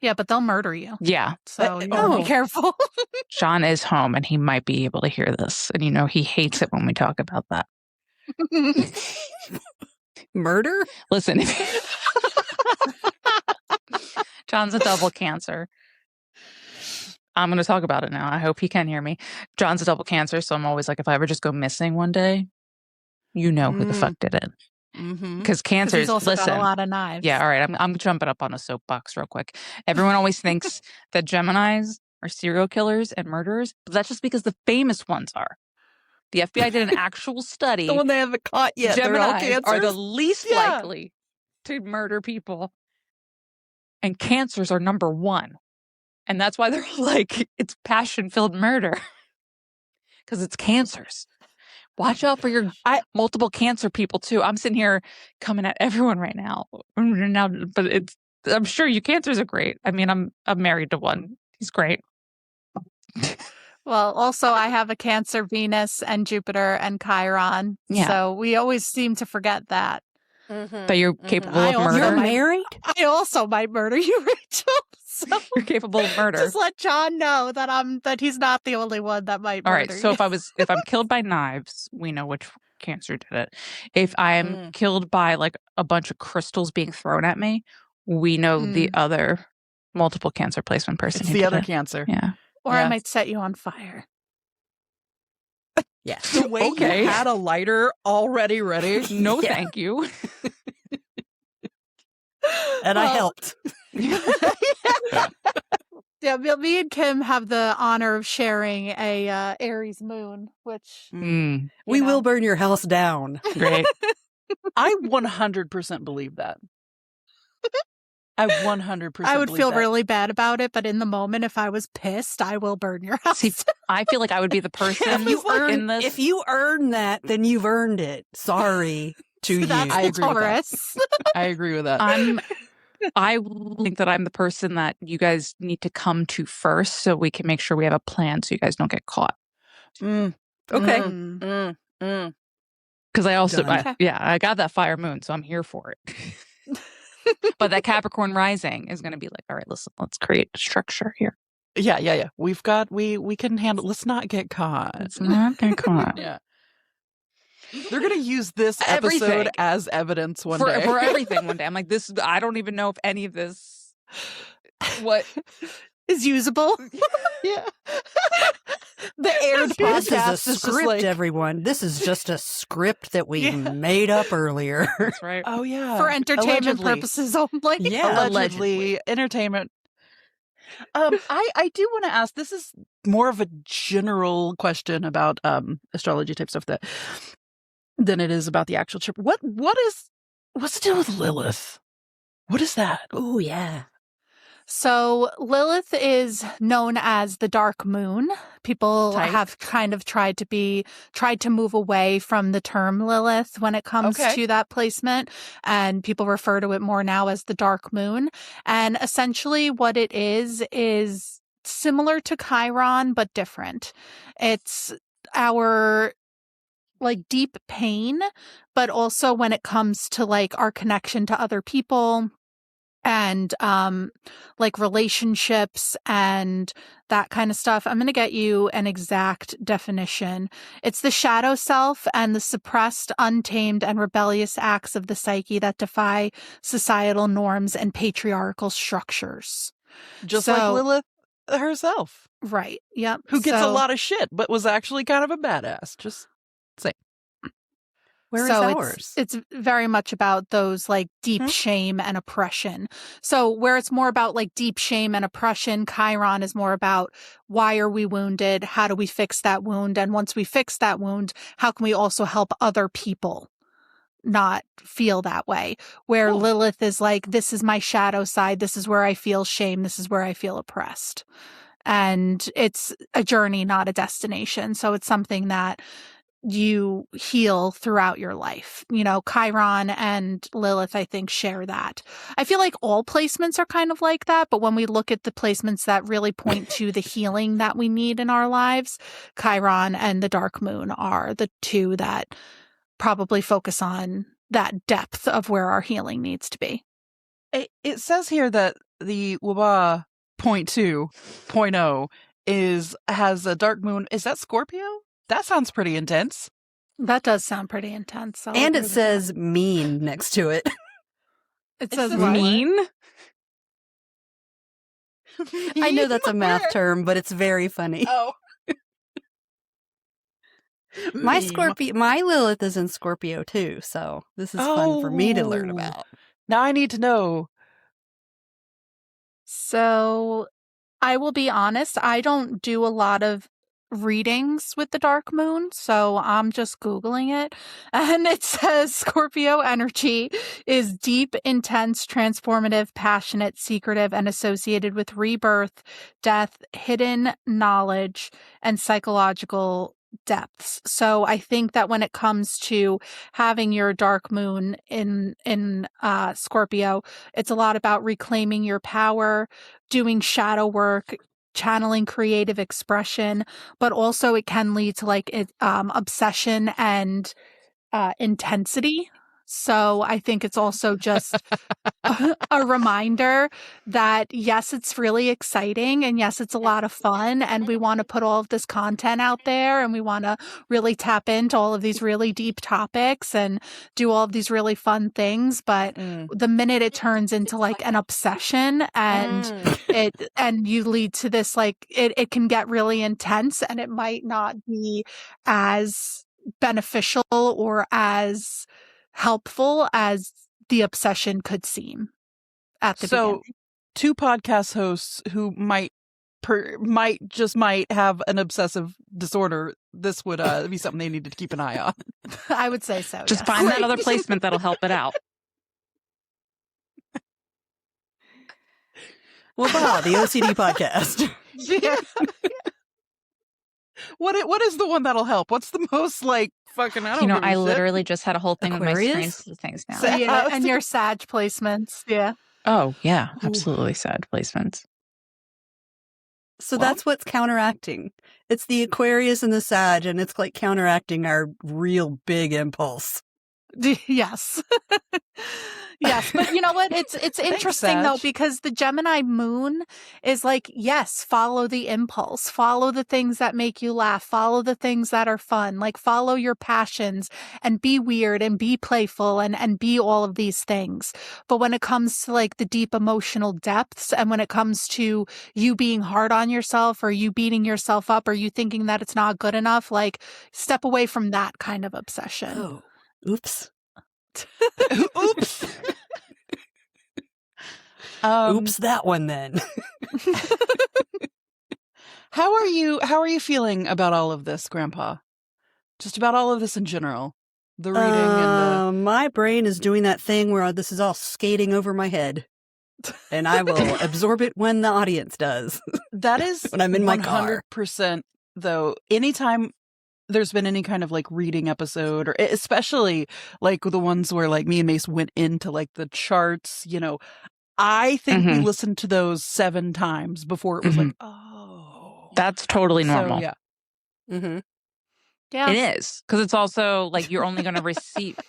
Yeah, but they'll murder you. Yeah. So you gotta be careful. John is home and he might be able to hear this. And he hates it when we talk about that. Murder? Listen. John's a double Cancer. I'm going to talk about it now. I hope he can hear me. John's a double Cancer, so I'm always like, if I ever just go missing one day, who the fuck did it. Because Cancers, he's also got a lot of knives. Yeah, all right. I'm jumping up on a soapbox real quick. Everyone always thinks that Geminis are serial killers and murderers, but that's just because the famous ones are. The FBI did an actual study. The one they haven't caught yet. Geminis are the least likely to murder people, and Cancers are number 1. And that's why they're like, it's passion-filled murder. Because it's Cancers. Watch out for your multiple Cancer people, too. I'm sitting here coming at everyone right now. But I'm sure you Cancers are great. I mean, I'm married to one. He's great. Well, also, I have a Cancer, Venus, and Jupiter, and Chiron. Yeah. So we always seem to forget that. That you're capable of murder. You're married? I also might murder you, Rachel. So you're capable of murder. Just let John know that he's not the only one that might murder. All right. So if I'm killed by knives, we know which Cancer did it. If I am killed by like a bunch of crystals being thrown at me, we know the other multiple Cancer placement person. It's the other Cancer. Yeah. Or I might set you on fire. Yeah. The way you had a lighter already ready. No, thank you. And I helped. Yeah, me and Kim have the honor of sharing a Aries moon, which we will burn your house down. Great. I 100% believe that. I 100% I would believe feel that. really bad about it, but in the moment, if I was pissed, I will burn your house. See, I feel like I would be the person in this. If you earn that, then you've earned it. Sorry to you. That's I the agree with that. Taurus. I agree with that. I think that I'm the person that you guys need to come to first so we can make sure we have a plan so you guys don't get caught. Okay. Because I also, I got that fire moon, so I'm here for it. But that Capricorn rising is going to be like, all right, listen, let's create a structure here. Yeah. We can handle. Let's not get caught. Let's not get caught. Yeah. They're going to use this episode as evidence one day. For everything one day. I'm like, I don't even know if any of this is usable. Yeah. The aired podcast is a script, everyone. This is just a script that we made up earlier. That's right. Oh, yeah. For entertainment purposes only. Yeah. Allegedly. Entertainment. I do want to ask, this is more of a general question about astrology type stuff than it is about the actual trip. What's the deal with Lilith? What is that? Oh, yeah. So Lilith is known as the dark moon. People have kind of tried to move away from the term Lilith when it comes to that placement, and people refer to it more now as the dark moon. And essentially what it is similar to Chiron, but different. It's our deep pain, but also when it comes to our connection to other people and relationships and that kind of stuff. I'm going to get you an exact definition. It's the shadow self and the suppressed, untamed, and rebellious acts of the psyche that defy societal norms and patriarchal structures. Just like Lilith herself. Right. Yep. Who gets a lot of shit, but was actually kind of a badass. Just say. Where is ours? It's very much about those deep shame and oppression. So where it's more about deep shame and oppression, Chiron is more about why are we wounded? How do we fix that wound? And once we fix that wound, how can we also help other people not feel that way? Where Lilith is this is my shadow side. This is where I feel shame. This is where I feel oppressed. And it's a journey, not a destination. So it's something that you heal throughout your life. Chiron and Lilith, I think, share that. I feel like all placements are kind of like that, but when we look at the placements that really point to the healing that we need in our lives, Chiron and the dark moon are the two that probably focus on that depth of where our healing needs to be. It says here that the WBAH 0.2.0 has a dark moon. Is that Scorpio? That sounds pretty intense. That does sound pretty intense. And it says mean next to it. It says mean? I know that's a math term, but it's very funny. Oh. My Lilith is in Scorpio too, so this is fun for me to learn about. Now I need to know. So I will be honest, I don't do a lot of readings with the dark moon, so I'm just Googling it, and it says Scorpio energy is deep, intense, transformative, passionate, secretive, and associated with rebirth, death, hidden knowledge, and psychological depths. So I think that when it comes to having your dark moon in Scorpio, it's a lot about reclaiming your power, doing shadow work, channeling creative expression, but also it can lead to obsession and intensity. So I think it's also just a reminder that yes, it's really exciting, and yes, it's a lot of fun, and we want to put all of this content out there, and we want to really tap into all of these really deep topics and do all of these really fun things. But the minute it turns into an obsession and you lead to this, it can get really intense, and it might not be as beneficial or as helpful as the obsession could seem at the beginning. So, two podcast hosts who might might have an obsessive disorder, this would be something they needed to keep an eye on. I would say so. Just yes. find that other placement that'll help it out. WBAH, the OCD podcast. Yeah. What is the one that'll help? What's the most like fucking? I don't know. I literally just had a whole thing Aquarius? with my screens things now. Yeah, and your Sag placements. Yeah. Oh yeah, absolutely sad placements. So that's what's counteracting. It's the Aquarius and the Sag, and it's like counteracting our real big impulse. Yes. Yes, but you know what? It's interesting though, because the Gemini moon is like, yes, follow the impulse, follow the things that make you laugh, follow the things that are fun, like follow your passions and be weird and be playful and be all of these things. But when it comes to like the deep emotional depths, and when it comes to you being hard on yourself or you beating yourself up or you thinking that it's not good enough, like step away from that kind of obsession. Oh, oops. Oops. Oops, that one then. How are you feeling about all of this, Grandpa? Just about all of this in general. The reading and the... My brain is doing that thing where this is all skating over my head. And I will absorb it when the audience does. That is when I'm in my car. 100%, though. Anytime there's been any kind of like reading episode, or especially like the ones where like me and Mace went into like the charts, I think we listened to those 7 times before it was like, oh. That's totally normal. So, yeah. Mm-hmm. Yeah. It is. Because it's also like you're only going to receive.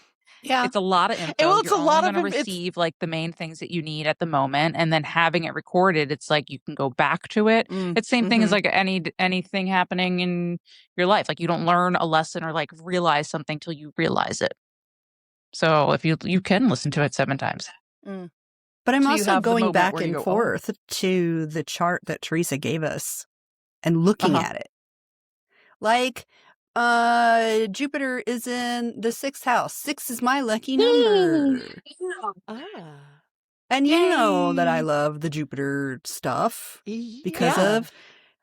Yeah. It's a lot of info. Well, it's you're a lot only of going to receive like the main things that you need at the moment, and then having it recorded, it's like you can go back to it. It's the same thing as like anything happening in your life. Like you don't learn a lesson or like realize something till you realize it. So if you can listen to it 7 times. But I'm So you also have the going moment back where you and go, forth to the chart that Theresa gave us and looking at it. Like, Jupiter is in the 6th house. 6 is my lucky number. And you know that I love the Jupiter stuff because of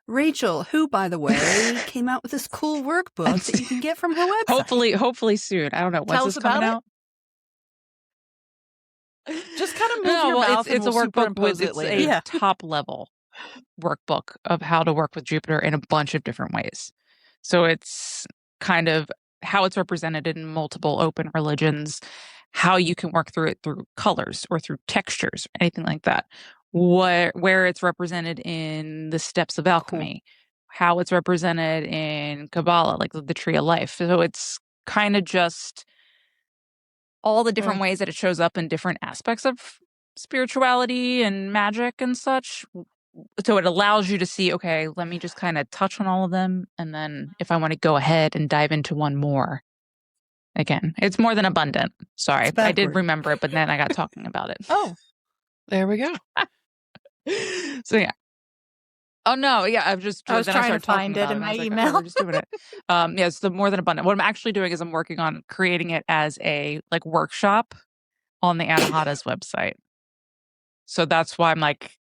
Rachel, who, by the way, came out with this cool workbook that you can get from her website. Hopefully soon. I don't know. Tell When's us this coming about out? Just kind of move your mouth. It's a workbook with a top. top level workbook of how to work with Jupiter in a bunch of different ways. So it's kind of how it's represented in multiple open religions, how you can work through it through colors or through textures, anything like that. Where it's represented in the steps of alchemy, how it's represented in Kabbalah, like the tree of life. So it's kind of just all the different ways that it shows up in different aspects of spirituality and magic and such. So it allows you to see, okay, let me just kind of touch on all of them. And then if I want to go ahead and dive into one more, again, it's more than abundant. Sorry, I did remember it, but then I got talking about it. Oh, there we go. So yeah. Oh no, yeah, I was trying to find it in my email. Okay, we're just doing it. It's the more than abundant. What I'm actually doing is I'm working on creating it as a like workshop on the Anahatas website. So that's why I'm like,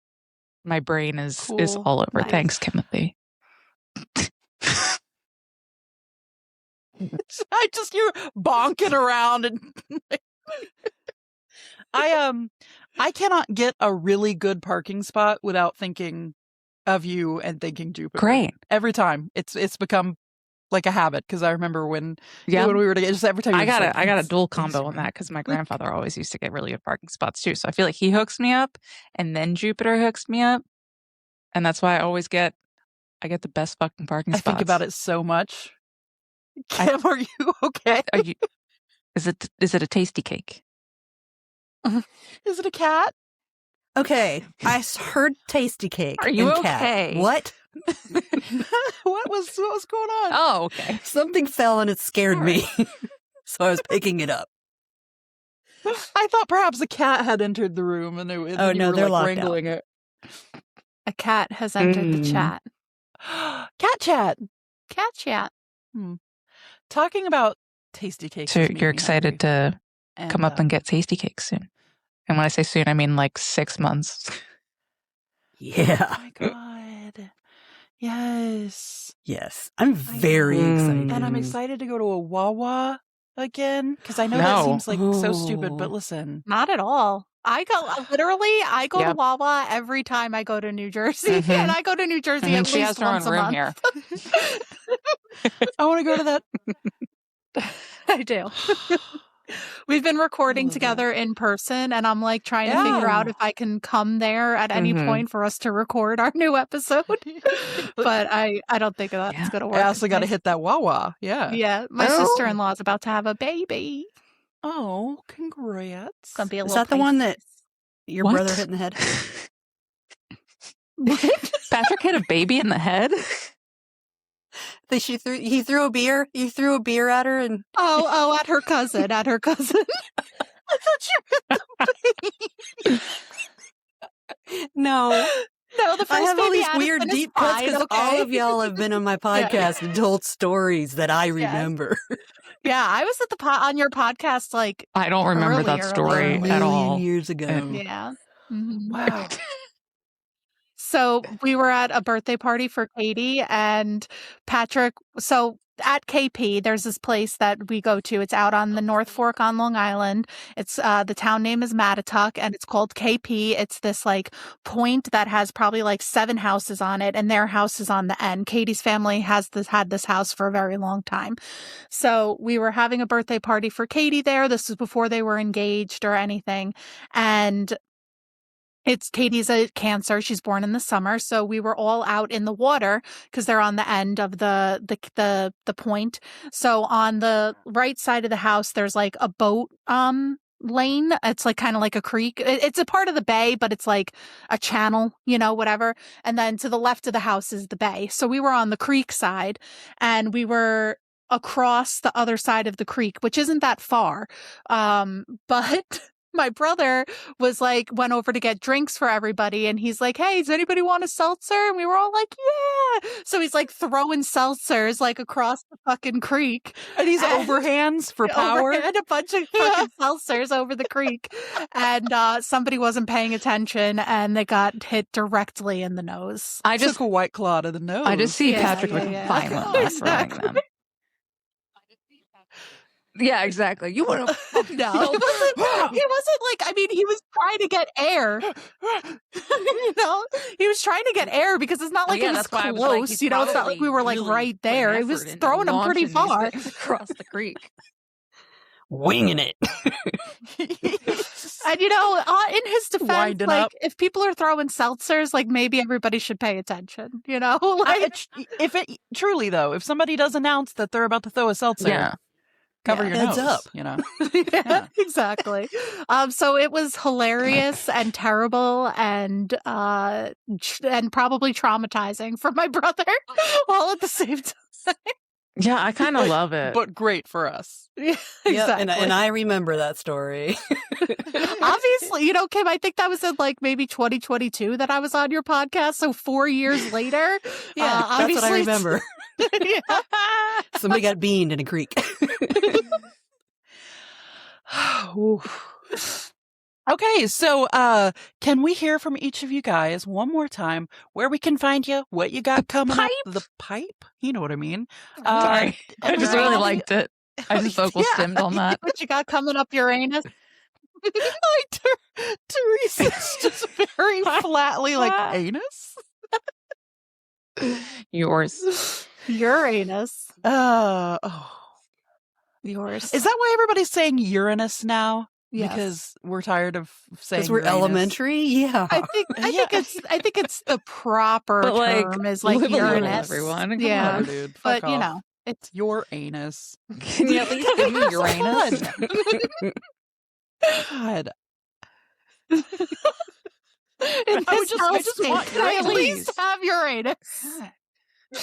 my brain is all over. Nice. Thanks, Timothy. I just you're bonking around and I cannot get a really good parking spot without thinking of you and thinking Jupiter. Great. Every time. It's become like a habit because I remember when we were together, just every time I got a dual combo on that because my grandfather always used to get really good parking spots too. So I feel like he hooks me up and then Jupiter hooks me up. And that's why I get the best fucking parking spots. I think about it so much. Kim, are you okay? Is it a tasty cake? Is it a cat? Okay, I heard tasty cake. Are you and okay? Cat. What? What was going on? Oh, okay. Something fell and it scared me, so I was picking it up. I thought perhaps a cat had entered the room and you were they're locked wrangling out. it. A cat has entered the chat. Cat chat. Cat chat. Talking about tasty cakes. So you're excited to come up and get tasty cakes soon. And when I say soon, I mean like 6 months. Yeah. Oh my God. Yes. Yes. I'm very excited. And I'm excited to go to a Wawa again, because I know that seems like so stupid, but listen. Not at all. I go to Wawa every time I go to New Jersey, and I go to New Jersey at least once a month. Here. I want to go to that. I do. We've been recording together in person, and I'm like trying to figure out if I can come there at any point for us to record our new episode. But I don't think that's going to work. I also got to hit that Wawa. Yeah. Yeah. My sister-in-law is about to have a baby. Oh, congrats. It's going to be a Is little that the one that your brother hit in the head? Patrick hit a baby in the head? He threw a beer. You threw a beer at her, and at her cousin. I thought you meant the baby. No, the first I have all these Addison weird is deep cuts fine, because all of y'all have been on my podcast and told stories that I remember. Yeah, I was at on your podcast like I don't remember that story at all. Years ago. Yeah. Mm-hmm. Wow. So we were at a birthday party for Katie and Patrick. So at KP, there's this place that we go to. It's out on the North Fork on Long Island. It's the town name is Mattituck, and it's called KP. It's this like point that has probably like 7 houses on it, and their house is on the end. Katie's family had this house for a very long time. So we were having a birthday party for Katie there. This was before they were engaged or anything, and Katie's a Cancer. She's born in the summer. So we were all out in the water because they're on the end of the point. So on the right side of the house, there's like a boat lane. It's like kind of like a creek. It's a part of the bay, but it's like a channel, whatever. And then to the left of the house is the bay. So we were on the creek side, and we were across the other side of the creek, which isn't that far. But my brother went over to get drinks for everybody, and he's like, "Hey, does anybody want a seltzer?" And we were all like, "Yeah." So he's like throwing seltzers like across the fucking creek. And he's overhands for power. And a bunch of fucking seltzers over the creek. And somebody wasn't paying attention, and they got hit directly in the nose. I just took a White Claw to the nose. I just see Patrick violently throwing them. Yeah, exactly. You want to? No, he wasn't like. I mean, he was trying to get air. He was trying to get air because it's not like it was close. It's not like we were like right there. It was throwing him pretty far across the creek, winging it. And in his defense, like if people are throwing seltzers, like maybe everybody should pay attention. Like if it truly though, if somebody does announce that they're about to throw a seltzer. Cover your nose, up. Yeah, exactly. So it was hilarious and terrible and probably traumatizing for my brother, all at the same time. Yeah, I kind of love it, but great for us. Yeah, exactly. And I remember that story. Obviously, Kim, I think that was in like maybe 2022 that I was on your podcast. So 4 years later, that's what I remember. Somebody got beaned in a creek. Okay, so can we hear from each of you guys one more time where we can find you, what you got coming up? The pipe? You know what I mean? Sorry. I just really liked it. I just vocal stimmed on that. What you got coming up, Uranus? Theresa's just very flatly like, anus? Yours. Uranus. Yours. Is that why everybody's saying Uranus now? Yes. Because we're tired of saying because we're Uranus. Elementary. Yeah, I think it's the proper term is like Uranus. Everyone, yeah, on, dude. But off. It's your anus. Can you at least give me Uranus? God. I just want can I at least have Uranus?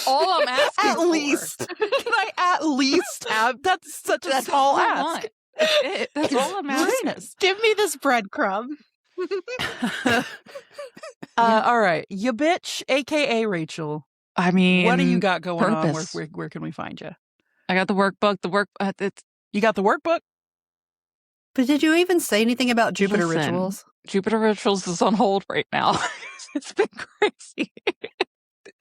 All I'm asking at least. Can I at least have? That's such a small ask. That's all I'm asking. Give me this breadcrumb. All right. You bitch, a.k.a. Rachel. I mean, what do you got going purpose. on? Where can we find you? I got the workbook. You got the workbook? But did you even say anything about Jupiter rituals? Jupiter rituals is on hold right now. It's been crazy.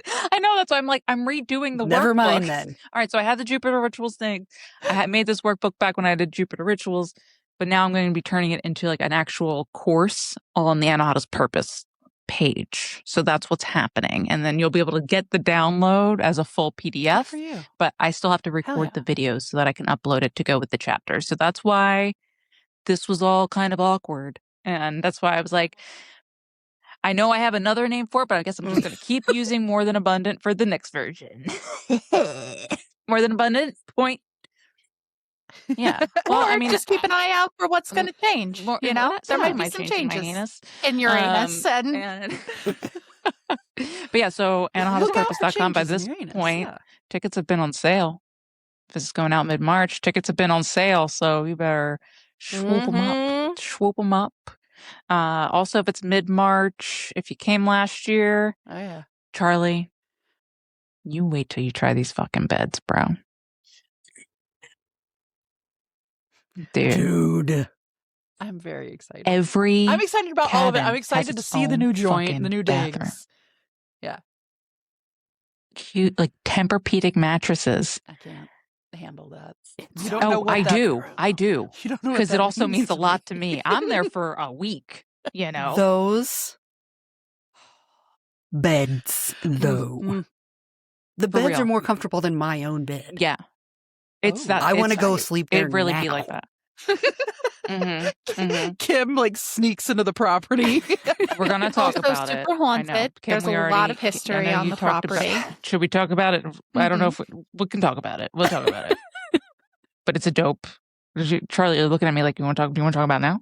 I know, that's why I'm like, I'm redoing the workbook. Never mind then. All right, so I had the Jupiter rituals thing. I had made this workbook back when I did Jupiter rituals, but now I'm going to be turning it into like an actual course on the Anahatas Purpose page. So that's what's happening. And then you'll be able to get the download as a full PDF. For you. But I still have to record the videos so that I can upload it to go with the chapters. So that's why this was all kind of awkward. And that's why I was like, I know I have another name for it, but I guess I'm just going to keep using More Than Abundant for the next version. More Than Abundant, point. Yeah. Well, I mean, just keep an eye out for what's going to change. You know, there might be some changes in Uranus. But yeah, so AnahatasPurpose.com by this point, tickets have been on sale. If this is going out mid-March, tickets have been on sale, so you better swoop them up. Swoop them up. Also, if it's mid-March, if you came last year, Charlye, you wait till you try these fucking beds, bro. Dude. I'm very excited. I'm excited about all of it. I'm excited to see the new joint, the new digs. Yeah. Cute, like Tempur-Pedic mattresses. I can't handle that. I do. You don't know because it also means a lot to me. I'm there for a week, you know. Those beds, though. The beds are more comfortable than my own bed. Yeah. It's that. I want to go sleep there. It really now. be like that. Kim like sneaks into the property. We're gonna talk about it. Super haunted. There's a lot of history on the property. Should we talk about it? I don't know if we can talk about it. We'll talk about it. But it's a dope. Charlye, you're looking at me like do you want to talk about it now?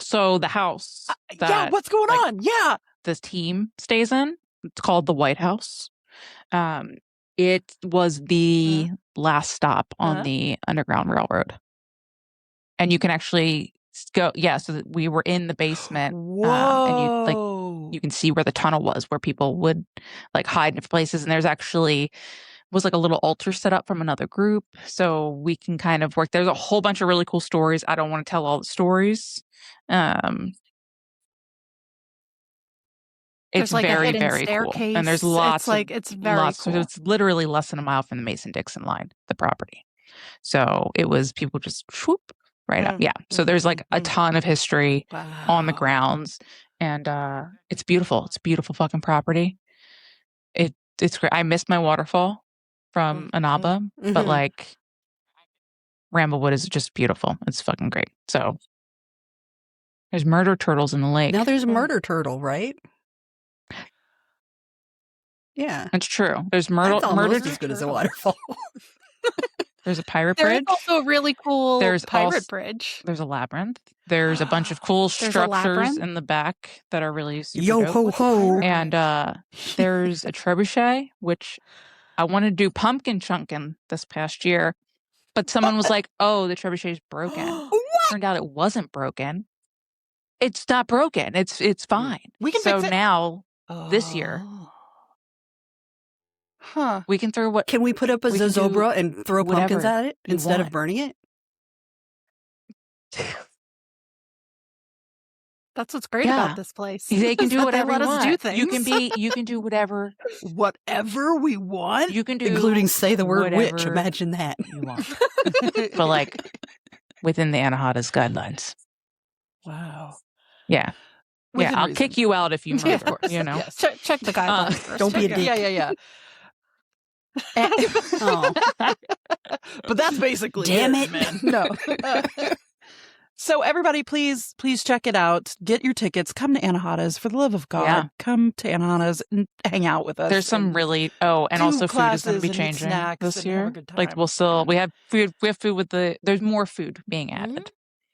So the house. What's going on? Yeah. This team stays in. It's called the White House. It was the last stop on the Underground Railroad. And you can actually go, so we were in the basement. And you can see where the tunnel was, where people would like hide in different places. And there's actually was like a little altar set up from another group. So we can kind of work. There's a whole bunch of really cool stories. I don't want to tell all the stories. It's like very, a hidden very staircase. cool. And there's lots. It's very cool. So it's literally less than a mile from the Mason-Dixon line, the property. So it was people just swoop right up. Yeah. So there's like a ton of history on the grounds. And it's beautiful. It's a beautiful fucking property. It's great. I missed my waterfall from Anaba, but like Ramblewood is just beautiful. It's fucking great. So there's murder turtles in the lake. Now there's a murder turtle, right? Yeah, it's true. There's murder as good as a waterfall. There's a pirate bridge. There's also a really cool pirate bridge. There's a labyrinth. There's a bunch of cool structures in the back that are really super Yo dope. ho ho. And there's a trebuchet, which I wanted to do pumpkin chunkin this past year, but someone was like, "Oh, the trebuchet is broken." Turned out it wasn't broken. It's not broken. It's fine. We can so fix it. Now this year. We can throw Can we put up a zozobra and throw pumpkins at it instead of burning it? That's what's great about this place. They can do whatever they let you us want. do things. You can do whatever we want. You can do including say the word witch. Imagine that. You want. But like within the Anahatas guidelines. Wow. Yeah. Within I'll reason. kick you out if you murder, of course, you know. Yes. Check the guidelines first. Don't be a dick. Yeah. But that's basically damn it, man. No. So everybody, please check it out. Get your tickets. Come to Anahatas for the love of God. Yeah. Come to Anahatas and hang out with us. There's some really and also food is going to be changing this year. Like we have food. We have food with there's more food being added.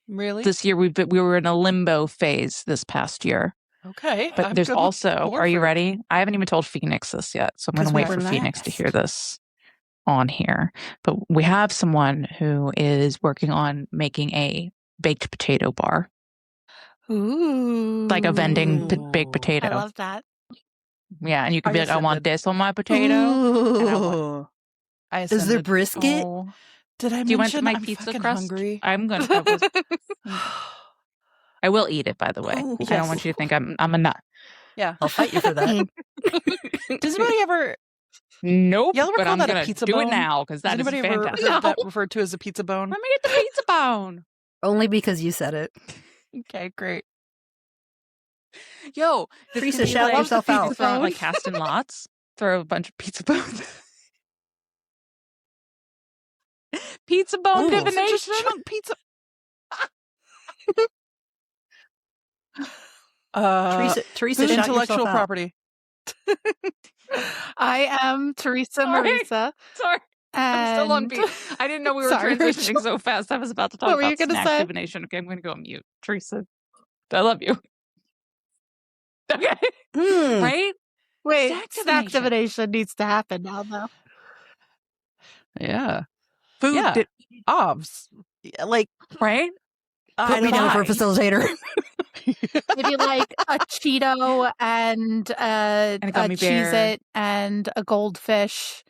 Really? This year we were in a limbo phase this past year. Okay. But there's also, are you ready? I haven't even told Phoenix this yet, so I'm going to wait for Phoenix to hear this on here. But we have someone who is working on making a baked potato bar. Ooh. Like a vending baked potato. I love that. Yeah, and you can be like, I want this on my potato. Is there brisket? Did I mention Do you want my I'm pizza crust? Hungry? I'm going to. I will eat it, by the way. I don't want you to think I'm a nut. Yeah. I'll fight you for that. Does anybody ever... Nope, Y'all ever but call I'm that a going pizza to do bone? it now because that Has is anybody ever fantastic. heard that referred to as a pizza bone? Let me get the pizza bone. Only because you said it. Okay, great. Yo, this Theresa, could be shout like, yourself out. throwing, like casting lots. Throw a bunch of pizza bones. Pizza bone Ooh. divination. Just chunk pizza. Theresa, shout intellectual yourself out. property. I am Theresa Sorry. Marisa. Sorry. I'm still on beat. I didn't know we were Sorry, transitioning Rachel. so fast. I was about to talk What were about you gonna snack say? divination. Okay, I'm going to go on mute. Theresa, I love you. Okay. Right? Wait, Snack snack divination. divination needs to happen now, though. Yeah. Food. Yeah. Obs. Like, Right? Put me down for a buy. facilitator. Maybe like a Cheeto and a gummy bear. Cheez-It and a goldfish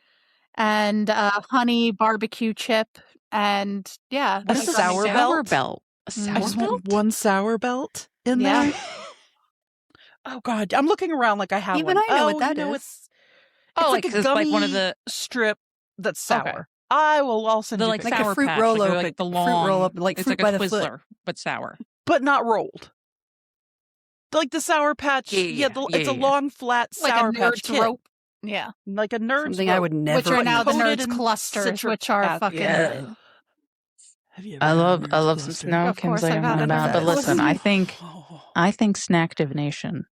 and a honey barbecue chip and A like sour gummy belt? belt. A Mm. sour I just belt? want one sour belt in Yeah. there. Oh, God. I'm looking around like I have Even one. I know Oh, what that you know, is. It's Oh, like like, a it's gummy like one of the strip that's sour. Okay. I'll send The, you like, pictures. Like Sour a fruit Patch, roll like, up, like the fruit long- roll up, like it's fruit like by a the foot. Twizzler, but sour. but not rolled. Like the Sour Patch. Yeah, It's a yeah. long, flat like Sour a Patch nerd's kit. rope. Yeah. Like a nerd's Something rope. I would never. Which are now the coated nerds in clusters, citric which are acid. fucking Yeah. Have you ever I had a love Nerds some cluster? snow. Of Kim's course, like, I've had a nah, Nerds but listen, cluster. I think snack divination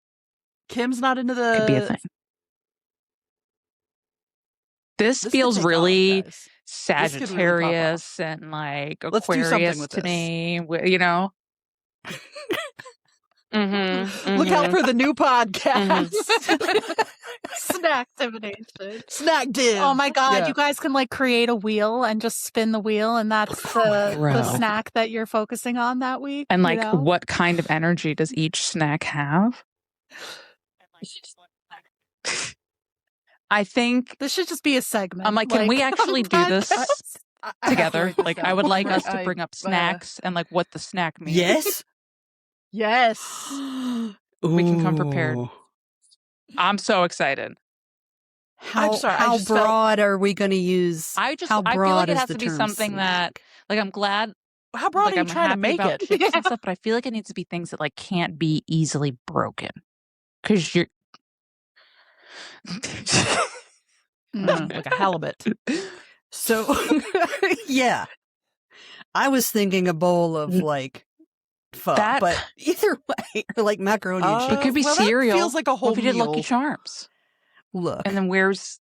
Kim's not into could be a the... thing. This This could feels take off, really guys. Sagittarius and like Let's do something Aquarius with to this. me, you know? Look out for the new podcast. snack divination. Snack div. Oh my God, Yeah. you guys can like create a wheel and just spin the wheel, and that's the Bro. snack that you're focusing on that week. And you like, know? what kind of energy does each snack have? I think This should just be a segment. I'm like, can we actually do this I have to together? write this Like, down. I would like Right, us to bring up snacks and like what the snack means. Yes. Yes. We can come prepared. Ooh. I'm so excited. How, I'm sorry, I how just felt- broad are we going to use? I feel like broad it is has the to be term something that, snack? like, I'm glad. How broad Like, are you I'm trying to happy make about it? chips and stuff, but I feel like it needs to be things that like can't be easily broken because you're Like a halibut. So, yeah. I was thinking a bowl of like pho, That- but either way, or like macaroni and Uh, cheese. it could be well, that cereal. feels like a whole What if we did Lucky meal. Charms? Look, And then where's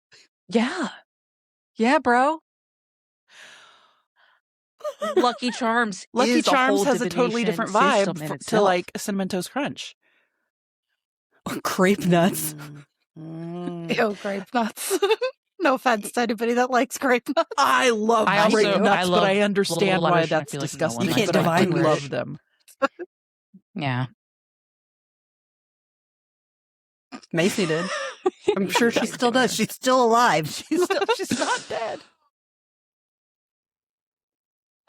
bro. Lucky Charms. Lucky is a Charms whole has a totally divination different vibe system in to itself. like Cinnamon Toast Crunch. crepe nuts. Ew, grape nuts. No offense to anybody that likes grape nuts. I love I grape also- nuts, I but love I understand little why letters, and I that's feel like no disgusting. one You can't but I divine do wish. love them. Yeah. Macy did. I'm sure she still does. She's still alive. She's not dead.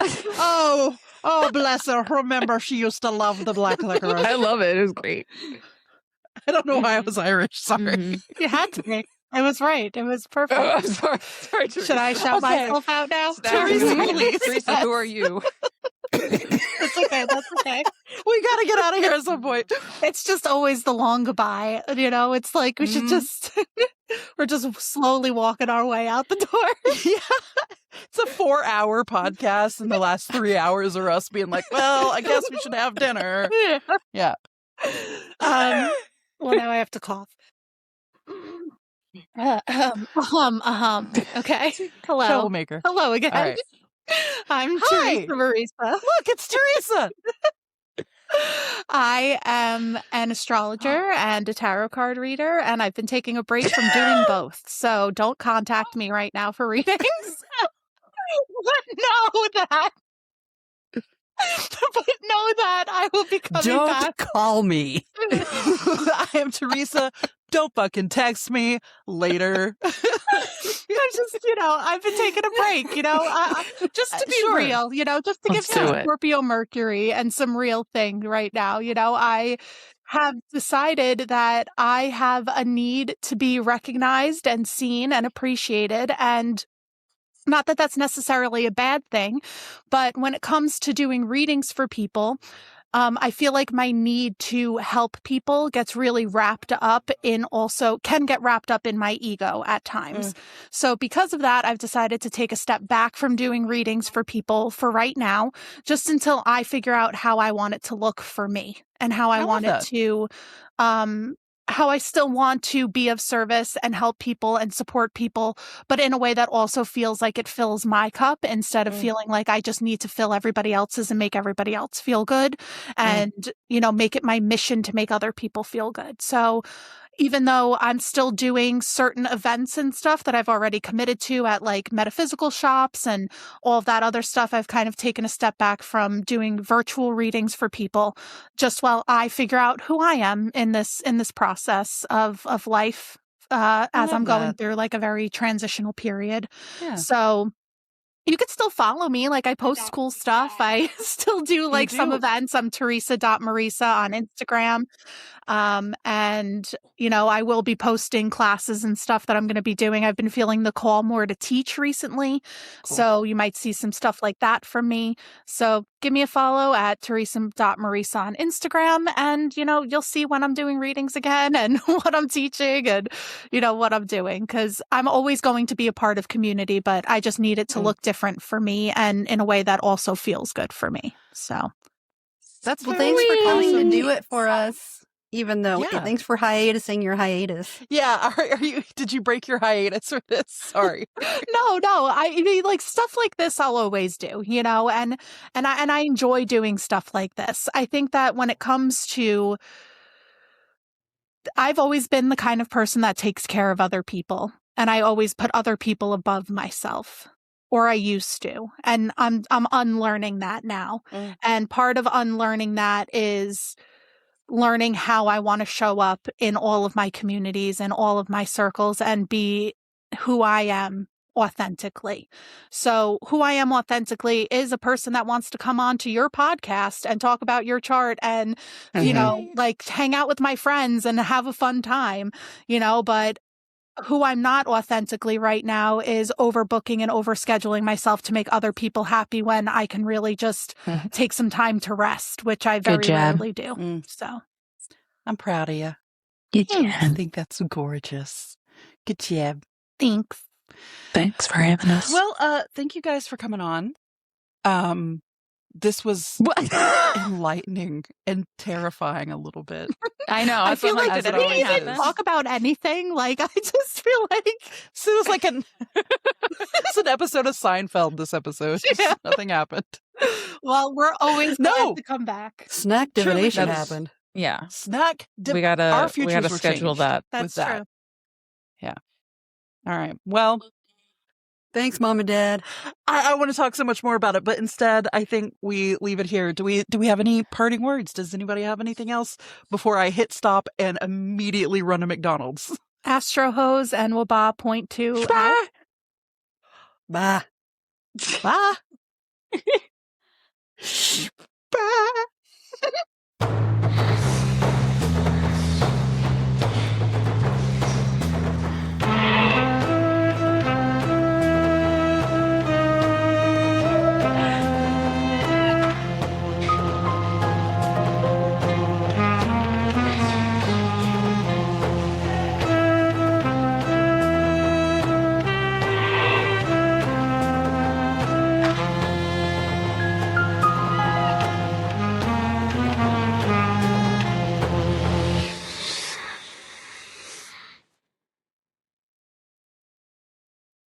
Oh, bless her. Remember, she used to love the black licorice. I love it. It was great. I don't know why I was Irish. Sorry. Mhm. You had to be. It was right. It was perfect. Oh, I'm sorry. Sorry, Theresa. Should I shout Okay. myself out now? Theresa, Theresa, please. Theresa, who are you? That's okay. That's okay. We got to get out of here at some point. It's just always the long goodbye. You know, it's like we should just, we're just slowly walking our way out the door. Yeah. It's a 4-hour podcast, and the last 3 hours are us being like, well, I guess we should have dinner. Yeah. Well, now I have to cough. Okay. Hello. Troublemaker. Hello again. All right. I'm Hi. Theresa Marisa. Look, it's Theresa. I am an astrologer and a tarot card reader, and I've been taking a break from doing both. So don't contact me right now for readings. But know that. But know that I will be coming Don't back. call me. I am Theresa. Don't fucking text me later. I'm just, I've been taking a break, just to be Sure. real, just to give Let's do some it. Scorpio Mercury and some real thing right now. I have decided that I have a need to be recognized and seen and appreciated. And not that that's necessarily a bad thing, but when it comes to doing readings for people, I feel like my need to help people gets really wrapped up in can get wrapped up in my ego at times. So because of that, I've decided to take a step back from doing readings for people for right now, just until I figure out how I want it to look for me and how I want it to, how I still want to be of service and help people and support people, but in a way that also feels like it fills my cup instead of feeling like I just need to fill everybody else's and make everybody else feel good and, make it my mission to make other people feel good. So even though I'm still doing certain events and stuff that I've already committed to at like metaphysical shops and all of that other stuff, I've kind of taken a step back from doing virtual readings for people just while I figure out who I am in this process of life as I'm going through like a very transitional period. Yeah. So you could still follow me. Like I post cool stuff. I still do like some events. I'm Theresa.Marisa on Instagram. And, I will be posting classes and stuff that I'm going to be doing. I've been feeling the call more to teach recently. Cool. So you might see some stuff like that from me. So give me a follow at Theresa.Marisa on Instagram. And, you'll see when I'm doing readings again and what I'm teaching and, what I'm doing. Because I'm always going to be a part of community, but I just need it to look different for me and in a way that also feels good for me. So that's thanks for coming to do it for us. Even though, thanks for hiatusing your hiatus. Yeah, did you break your hiatus for this? Sorry. No. I mean, like stuff like this, I'll always do, and I enjoy doing stuff like this. I think that when it comes to, I've always been the kind of person that takes care of other people, and I always put other people above myself. Or I used to, and I'm unlearning that now. And part of unlearning that is learning how I want to show up in all of my communities and all of my circles and be who I am authentically. So who I am authentically is a person that wants to come on to your podcast and talk about your chart and, like hang out with my friends and have a fun time, but who I'm not authentically right now is overbooking and overscheduling myself to make other people happy when I can really just take some time to rest, which I very rarely do. So I'm proud of you. Good job. I think that's gorgeous. Good job. Thanks for having us. Well, thank you guys for coming on. This was enlightening and terrifying a little bit. I know. I feel like did we even talk about anything? Like, I just feel like so it was like it's an episode of Seinfeld. This episode, nothing happened. Well, we're always glad to come back. Snack divination happened. Yeah, snack. We gotta schedule that. That's true. Yeah. All right. Well. Thanks, Mom and Dad. I want to talk so much more about it, but instead, I think we leave it here. Do we have any parting words? Does anybody have anything else before I hit stop and immediately run to McDonald's? Astro Hose and WBAH point to Bye. Bye. Bye. Bye.